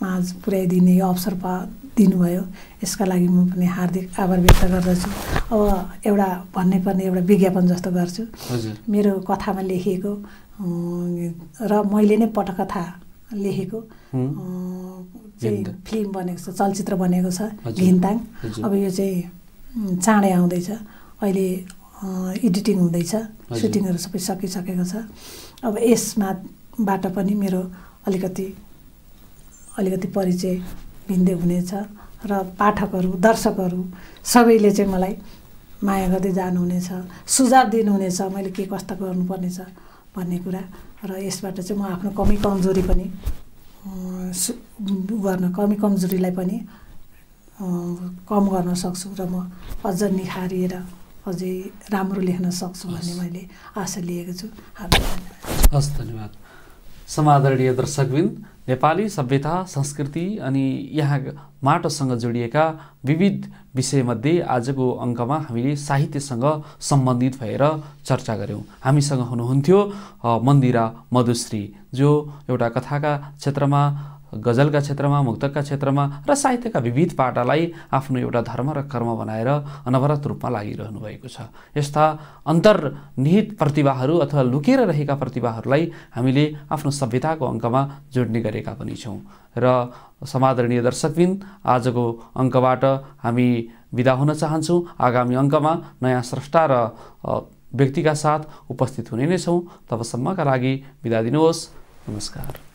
माझ पुर्याइदिने अवसर दिनुभयो, यसका लागि म पनि हार्दिक आभार व्यक्त गर्दछु। अब एउटा भन्नै पर्ने एउटा विज्ञापन जस्तो गर्छु। मेरो कथामा लेखिएको र मैले नै पटकथा लेखेको चाहिँ फिल्म बनेको छ, चलचित्र बनेको छ, घिन्ताङ। अब यो चाहिँ चाँडै आउँदैछ, अहिले एडिटिङ हुँदैछ, सुटिङहरू सबै सकिसकेको छ। अब यसबाट पनि मेरो अलिकति परिचय भिन्दै हुनेछ, र पाठकहरू, दर्शकहरू सबैले चाहिँ मलाई माया गर्दै जानुहुनेछ, सुझाव दिनुहुनेछ मैले के कस्ता गर्नुपर्नेछ भन्ने कुरा। र यसबाट चाहिँ म आफ्नो कमी कमजोरीलाई पनि कम गर्न सक्छु, र म अझ निखारिएर अझै राम्रो लेख्न सक्छु भन्ने मैले आशा लिएको छु। हस्, धन्यवाद। समादरणीय दर्शकवृन्द, नेपाली सभ्यता संस्कृति अनि यहाँ माटोसँग जोडिएका विविध विषयमध्ये आजको अङ्कमा हामीले साहित्यसँग सम्बन्धित भएर चर्चा गऱ्यौँ। हामीसँग हुनुहुन्थ्यो मन्दिरा मधुश्री, जो एउटा कथाका क्षेत्रमा, गजलका क्षेत्रमा, मुक्तकका क्षेत्रमा र साहित्यका विविध पाटालाई आफ्नो एउटा धर्म र कर्म बनाएर अनवरत रूपमा लागिरहनु भएको छ। यस्ता अन्तर्निहित प्रतिभाहरू अथवा लुकेर रहेका प्रतिभाहरूलाई हामीले आफ्नो सभ्यताको अङ्कमा जोड्ने गरेका पनि छौँ। र समादरणीय दर्शकवृन्द, आजको अङ्कबाट हामी बिदा हुन चाहन्छौँ। आगामी अङ्कमा नयाँ स्रष्टा र व्यक्तिका साथ उपस्थित हुने नै छौँ। तबसम्मका लागि बिदा दिनुहोस्। नमस्कार।